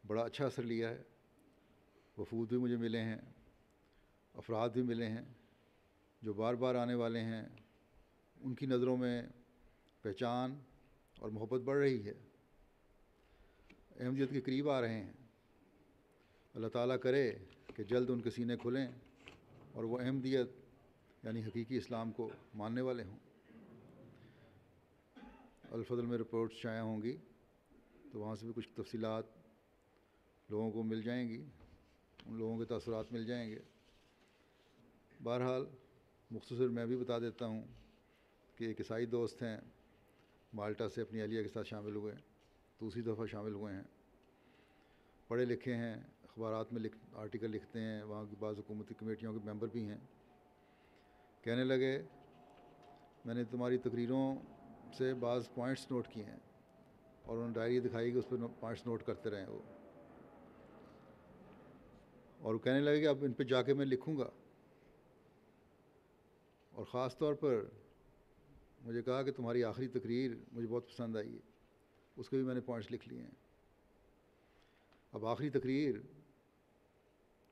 بڑا اچھا اثر لیا ہے. وفود بھی مجھے ملے ہیں, افراد بھی ملے ہیں جو بار بار آنے والے ہیں. ان کی نظروں میں پہچان اور محبت بڑھ رہی ہے, احمدیت کے قریب آ رہے ہیں. اللہ تعالیٰ کرے کہ جلد ان کے سینے کھلیں اور وہ احمدیت یعنی حقیقی اسلام کو ماننے والے ہوں. الفضل میں رپورٹس شائع ہوں گی تو وہاں سے بھی کچھ تفصیلات لوگوں کو مل جائیں گی, ان لوگوں کے تاثرات مل جائیں گے. بہرحال مختصر میں بھی بتا دیتا ہوں کہ ایک عیسائی دوست ہیں, مالٹا سے اپنی اہلیہ کے ساتھ شامل ہوئے, دوسری دفعہ شامل ہوئے ہیں. پڑھے لکھے ہیں, اخبارات میں آرٹیکل لکھتے ہیں, وہاں کی بعض حکومتی کمیٹیوں کے ممبر بھی ہیں. کہنے لگے میں نے تمہاری تقریروں سے بعض پوائنٹس نوٹ کیے ہیں, اور انہوں نے ڈائری دکھائی کہ اس پہ پوائنٹس نوٹ کرتے رہیں وہ. اور وہ کہنے لگے کہ اب ان پہ جا کے میں لکھوں گا. اور خاص طور پر مجھے کہا کہ تمہاری آخری تقریر مجھے بہت پسند آئی ہے, اس کے بھی میں نے پوائنٹس لکھ لیے ہیں. اب آخری تقریر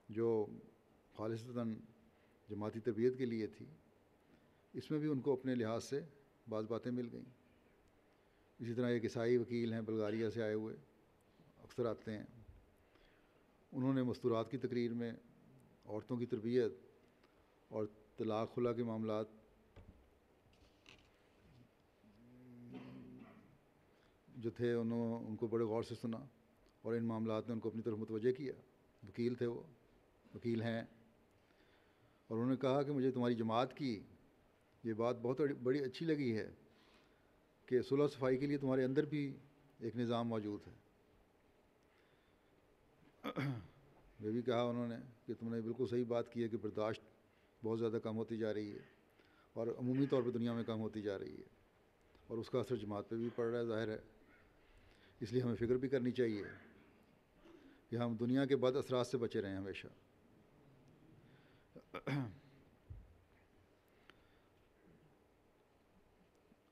جو خالصتاً جماعتی تربیت کے لیے تھی, اس میں بھی ان کو اپنے لحاظ سے بعض باتیں مل گئیں. اسی طرح ایک عیسائی وکیل ہیں بلغاریہ سے آئے ہوئے, اکثر آتے ہیں. انہوں نے مستورات کی تقریر میں عورتوں کی تربیت اور طلاق خلا کے معاملات جو تھے ان کو بڑے غور سے سنا, اور ان معاملات نے ان کو اپنی طرف متوجہ کیا. وکیل تھے وہ, وکیل ہیں. اور انہوں نے کہا کہ مجھے تمہاری جماعت کی یہ بات بہت بڑی اچھی لگی ہے کہ صلح صفائی کے لیے تمہارے اندر بھی ایک نظام موجود ہے. یہ بھی کہا انہوں نے کہ تم نے بالکل صحیح بات کی ہے کہ برداشت بہت زیادہ کم ہوتی جا رہی ہے, اور عمومی طور پہ دنیا میں کم ہوتی جا رہی ہے, اور اس کا اثر جماعت پہ بھی پڑ رہا ہے, ظاہر ہے. اس لیے ہمیں فکر بھی کرنی چاہیے کہ ہم دنیا کے بد اثرات سے بچے رہیں ہمیشہ.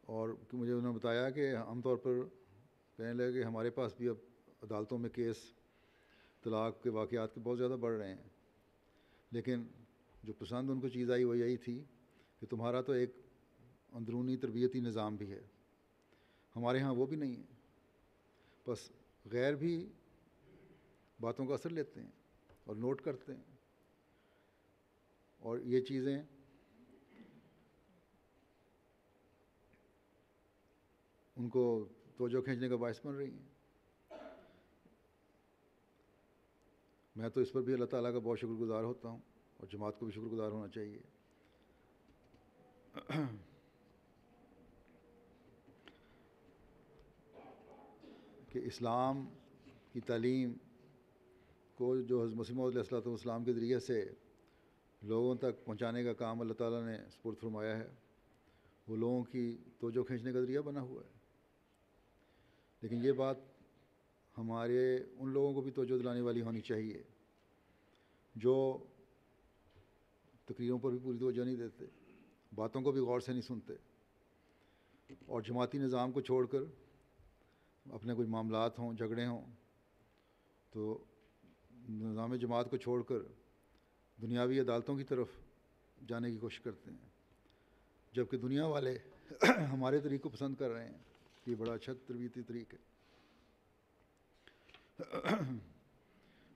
اور مجھے انہوں نے بتایا کہ عام طور پر کہنے لگے کہ ہمارے پاس بھی اب عدالتوں میں کیس طلاق کے واقعات کے بہت زیادہ بڑھ رہے ہیں, لیکن جو پسند ان کو چیز آئی وہ یہی تھی کہ تمہارا تو ایک اندرونی تربیتی نظام بھی ہے, ہمارے ہاں وہ بھی نہیں ہے. بس غیر بھی باتوں کا اثر لیتے ہیں اور نوٹ کرتے ہیں, اور یہ چیزیں ان کو توجہ کھینچنے کا باعث بن رہی ہیں. میں تو اس پر بھی اللہ تعالیٰ کا بہت شکر گزار ہوتا ہوں, اور جماعت کو بھی شکر گزار ہونا چاہیے. کہ اسلام کی تعلیم کو جو حضرت مسیح موعود علیہ السلام کے ذریعے سے لوگوں تک پہنچانے کا کام اللہ تعالیٰ نے سپرد فرمایا ہے, وہ لوگوں کی توجہ کھینچنے کا ذریعہ بنا ہوا ہے. لیکن یہ بات ہمارے ان لوگوں کو بھی توجہ دلانے والی ہونی چاہیے جو تقریروں پر بھی پوری توجہ نہیں دیتے, باتوں کو بھی غور سے نہیں سنتے, اور جماعتی نظام کو چھوڑ کر اپنے کوئی معاملات ہوں, جھگڑے ہوں, تو نظام جماعت کو چھوڑ کر دنیاوی عدالتوں کی طرف جانے کی کوشش کرتے ہیں, جبکہ دنیا والے ہمارے طریق کو پسند کر رہے ہیں. یہ بڑا اچھا تربیتی طریق ہے.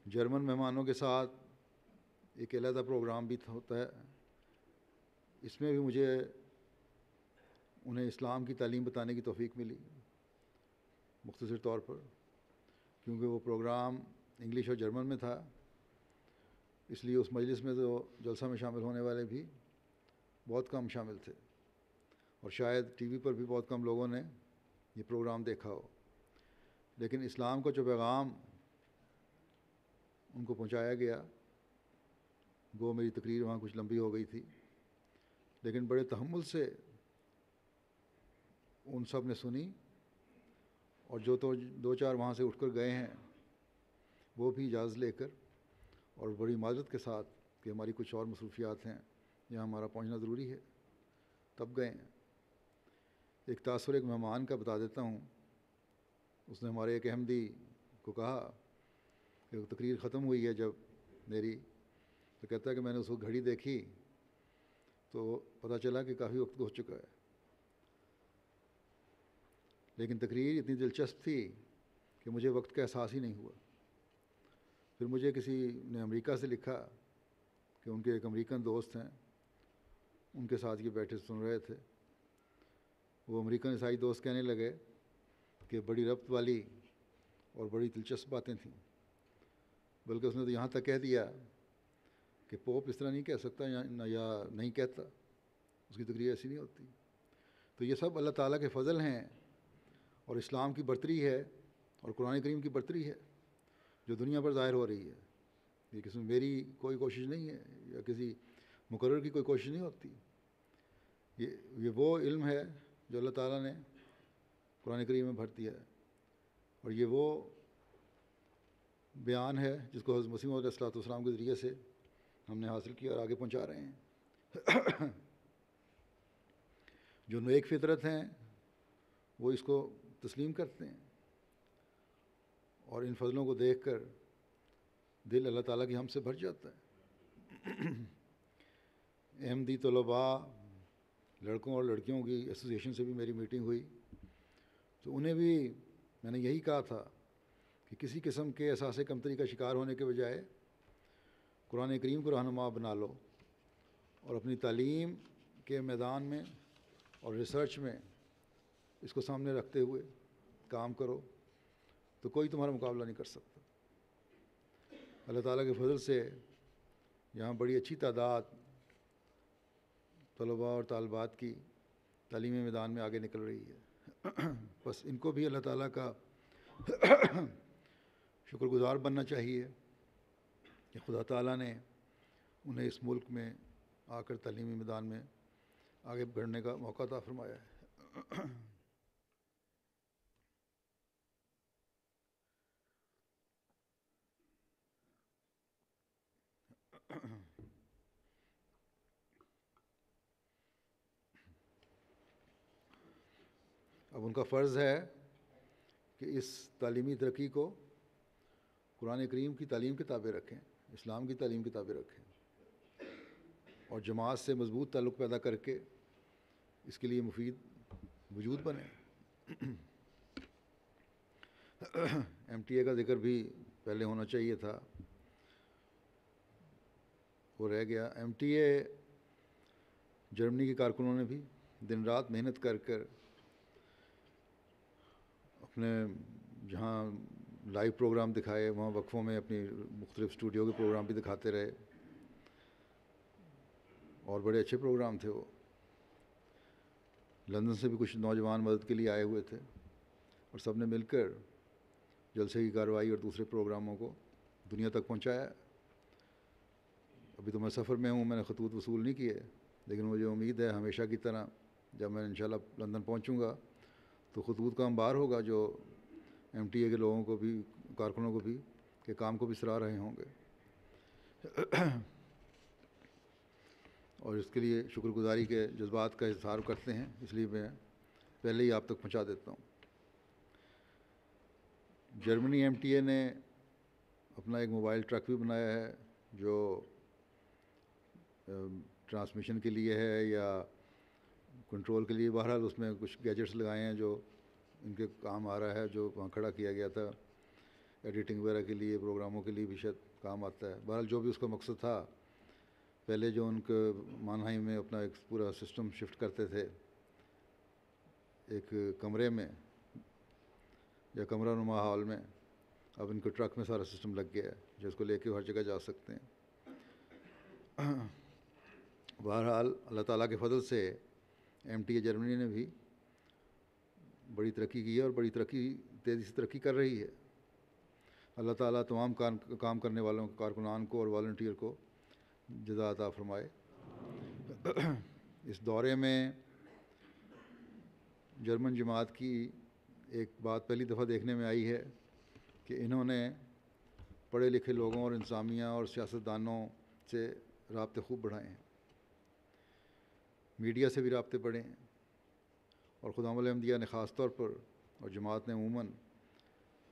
جرمن مہمانوں کے ساتھ ایک علیحدہ پروگرام بھی ہوتا ہے. اس میں بھی مجھے انہیں اسلام کی تعلیم بتانے کی توفیق ملی مختصر طور پر، کیونکہ وہ پروگرام انگلش اور جرمن میں تھا. اس لیے اس مجلس میں تو جلسہ میں شامل ہونے والے بھی بہت کم شامل تھے، اور شاید ٹی وی پر بھی بہت کم لوگوں نے یہ پروگرام دیکھا ہو. لیکن اسلام کا جو پیغام ان کو پہنچایا گیا، وہ میری تقریر وہاں کچھ لمبی ہو گئی تھی، لیکن بڑے تحمل سے ان سب نے سنی، اور جو تو دو چار وہاں سے اٹھ کر گئے ہیں وہ بھی اجازت لے کر اور بڑی معذرت کے ساتھ کہ ہماری کچھ اور مصروفیات ہیں، یہاں ہمارا پہنچنا ضروری ہے، تب گئے ہیں. ایک تاثر ایک مہمان کا بتا دیتا ہوں. اس نے ہمارے ایک احمدی کو کہا کہ وہ تقریر ختم ہوئی ہے جب میری، تو کہتا ہے کہ میں نے اس کو گھڑی دیکھی تو پتہ چلا کہ کافی وقت گزر چکا ہے، لیکن تقریر اتنی دلچسپ تھی کہ مجھے وقت کا احساس ہی نہیں ہوا. پھر مجھے کسی نے امریکہ سے لکھا کہ ان کے ایک امریکن دوست ہیں، ان کے ساتھ یہ بیٹھے سن رہے تھے. وہ امریکن عیسائی دوست کہنے لگے کہ بڑی ربط والی اور بڑی دلچسپ باتیں تھیں، بلکہ اس نے تو یہاں تک کہہ دیا کہ پوپ اس طرح نہیں کہہ سکتا یا نہیں کہتا، اس کی تقریر ایسی نہیں ہوتی. تو یہ سب اللہ تعالیٰ کے فضل ہیں، اور اسلام کی برتری ہے اور قرآن کریم کی برتری ہے جو دنیا پر ظاہر ہو رہی ہے. یہ کسی میں میری کوئی کوشش نہیں ہے یا کسی مقرر کی کوئی کوشش نہیں ہوتی. یہ وہ علم ہے جو اللہ تعالیٰ نے قرآن کریم میں بھر دیا ہے، اور یہ وہ بیان ہے جس کو حضرت مسیح موعود علیہ السلام کے ذریعے سے ہم نے حاصل کیا اور آگے پہنچا رہے ہیں. جو نیک فطرت ہیں وہ اس کو تسلیم کرتے ہیں، اور ان فضلوں کو دیکھ کر دل اللہ تعالیٰ کی ہم سے بھر جاتا ہے. احمدی طلباء، لڑکوں اور لڑکیوں کی ایسوسیشن سے بھی میری میٹنگ ہوئی، تو انہیں بھی میں نے یہی کہا تھا کہ کسی قسم کے احساس کمتری کا شکار ہونے کے بجائے قرآن کریم کو رہنما بنا لو، اور اپنی تعلیم کے میدان میں اور ریسرچ میں اس کو سامنے رکھتے ہوئے کام کرو، تو کوئی تمہارا مقابلہ نہیں کر سکتا. اللہ تعالیٰ کے فضل سے یہاں بڑی اچھی تعداد طلباء اور طالبات کی تعلیمی میدان میں آگے نکل رہی ہے. بس ان کو بھی اللہ تعالیٰ کا شکر گزار بننا چاہیے کہ خدا تعالیٰ نے انہیں اس ملک میں آ کر تعلیمی میدان میں آگے بڑھنے کا موقع عطا فرمایا ہے. اب ان کا فرض ہے کہ اس تعلیمی ترقی کو قرآن کریم کی تعلیم کے تابع رکھیں، اسلام کی تعلیم کے تابع رکھیں، اور جماعت سے مضبوط تعلق پیدا کر کے اس کے لیے مفید وجود بنے. ایم ٹی اے کا ذکر بھی پہلے ہونا چاہیے تھا، وہ رہ گیا. ایم ٹی اے جرمنی کے کارکنوں نے بھی دن رات محنت کر کر اپنے جہاں لائیو پروگرام دکھائے، وہاں وقفوں میں اپنی مختلف اسٹوڈیو کے پروگرام بھی دکھاتے رہے، اور بڑے اچھے پروگرام تھے. وہ لندن سے بھی کچھ نوجوان مدد کے لیے آئے ہوئے تھے، اور سب نے مل کر جلسے کی کارروائی اور دوسرے پروگراموں کو دنیا تک پہنچایا. ابھی تو میں سفر میں ہوں، میں نے خطوط وصول نہیں کیے، لیکن مجھے امید ہے ہمیشہ کی طرح جب میں انشاءاللہ لندن پہنچوں گا تو خطوط کا انبار ہوگا جو ایم ٹی اے کے لوگوں کو بھی، کارکنوں کو بھی، کہ کام کو بھی سراہ رہے ہوں گے. اور اس کے لیے شکر گزاری کے جذبات کا اظہار کرتے ہیں، اس لیے میں پہلے ہی آپ تک پہنچا دیتا ہوں. جرمنی ایم ٹی اے نے اپنا ایک موبائل ٹرک بھی بنایا ہے جو ٹرانسمیشن کے لیے ہے یا کنٹرول کے لیے. بہرحال اس میں کچھ گیجٹس لگائے ہیں جو ان کے کام آ رہا ہے، جو وہاں کھڑا کیا گیا تھا. ایڈیٹنگ وغیرہ کے لیے، پروگراموں کے لیے بھی شاید کام آتا ہے. بہرحال جو بھی اس کا مقصد تھا، پہلے جو ان کے مانہائم میں اپنا ایک پورا سسٹم شفٹ کرتے تھے ایک کمرے میں یا کمرہ نما ہال میں، اب ان کو ٹرک میں سارا سسٹم لگ گیا ہے جو اس کو لے کے ہر جگہ جا سکتے ہیں. بہرحال اللہ تعالیٰ کے فضل سے MTA جرمنی نے بھی بڑی ترقی کی ہے اور بڑی تیزی سے ترقی کر رہی ہے. اللہ تعالیٰ تمام کام کرنے والوں کارکنان کو اور والنٹیئر کو جزا عطا فرمائے. اس دورے میں جرمن جماعت کی ایک بات پہلی دفعہ دیکھنے میں آئی ہے کہ انہوں نے پڑھے لکھے لوگوں اور انتظامیہ اور سیاستدانوں سے رابطے خوب بڑھائے ہیں، میڈیا سے بھی رابطے بڑھے ہیں، اور خدام الاحمدیہ نے خاص طور پر اور جماعت نے عموماً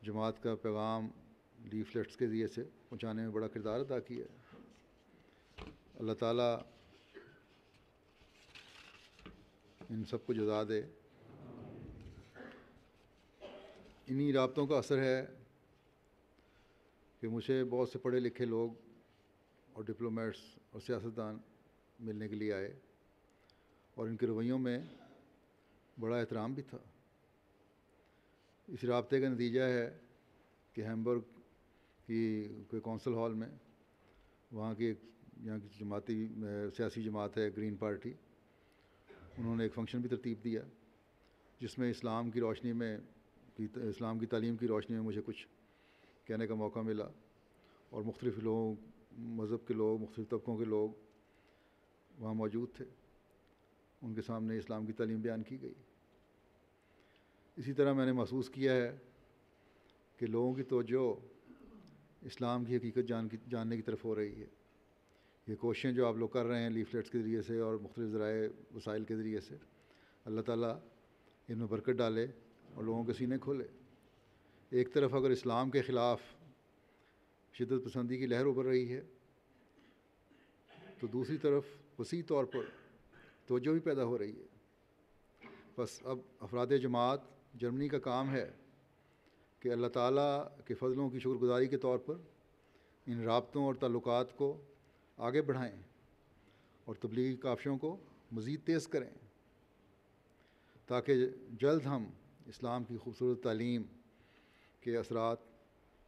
جماعت کا پیغام لیفلیٹس کے ذریعے سے پہنچانے میں بڑا کردار ادا کیا ہے. اللہ تعالیٰ ان سب کو جزا دے. انہی رابطوں کا اثر ہے کہ مجھے بہت سے پڑھے لکھے لوگ اور ڈپلومیٹس اور سیاستدان ملنے کے لیے آئے، اور ان کے رویوں میں بڑا احترام بھی تھا. اس رابطے کا نتیجہ ہے کہ ہیمبرگ کی کوئی کونسل ہال میں یہاں کی جماعتی سیاسی جماعت ہے گرین پارٹی، انہوں نے ایک فنکشن بھی ترتیب دیا جس میں اسلام کی تعلیم کی روشنی میں مجھے کچھ کہنے کا موقع ملا، اور مختلف لوگ، مذہب کے لوگ، مختلف طبقوں کے لوگ وہاں موجود تھے. ان کے سامنے اسلام کی تعلیم بیان کی گئی. اسی طرح میں نے محسوس کیا ہے کہ لوگوں کی توجہ اسلام کی حقیقت جاننے کی طرف ہو رہی ہے. یہ کوششیں جو آپ لوگ کر رہے ہیں لیفلیٹس کے ذریعے سے اور مختلف ذرائع وسائل کے ذریعے سے، اللہ تعالیٰ ان میں برکت ڈالے اور لوگوں کے سینے کھولے. ایک طرف اگر اسلام کے خلاف شدت پسندی کی لہر ابھر رہی ہے تو دوسری طرف وسیع طور پر توجہ بھی پیدا ہو رہی ہے. بس اب افراد جماعت جرمنی کا کام ہے کہ اللہ تعالیٰ کے فضلوں کی شکر گزاری کے طور پر ان رابطوں اور تعلقات کو آگے بڑھائیں اور تبلیغی کاوشوں کو مزید تیز کریں تاکہ جلد ہم اسلام کی خوبصورت تعلیم کے اثرات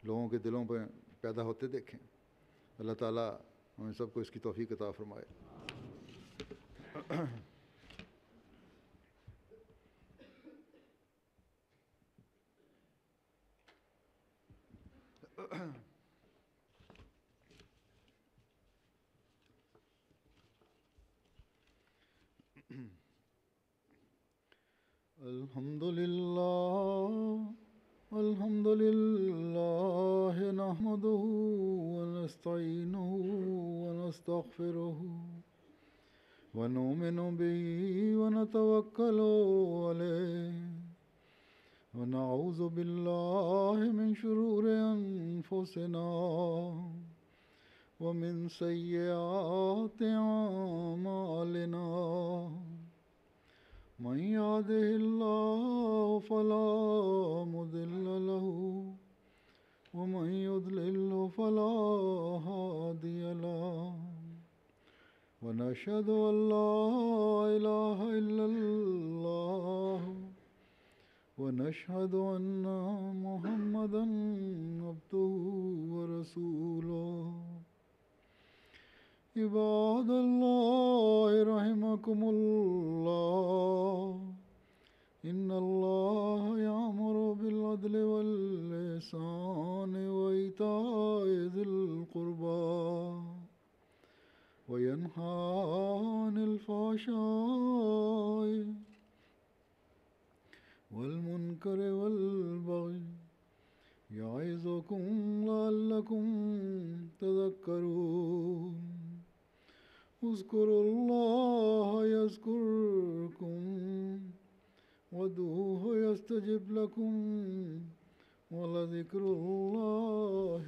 لوگوں کے دلوں پہ پیدا ہوتے دیکھیں. اللہ تعالیٰ ہم سب کو اس کی توفیق عطا فرمائے. الحمد لله نحمده ونستعينه ونستغفره ونؤمن به ونتوكل عليه ونعوذ بالله من شرور أنفسنا ومن سيئات أعمالنا. من يهده الله فلا مضل له ومن يضلل فلا هادي له. ونشهد أن لا إله إلا الله ونشهد أن محمدا عبده ورسوله. عباد الله رحمكم الله، إن الله يأمر بالعدل والإحسان وإيتاء ذي القربى وينهى عن الفحشاء والمنكر والبغي يعظكم لعلكم تذكرون. اذكروا الله يذكركم وادعوه يستجب لكم ولذكر الله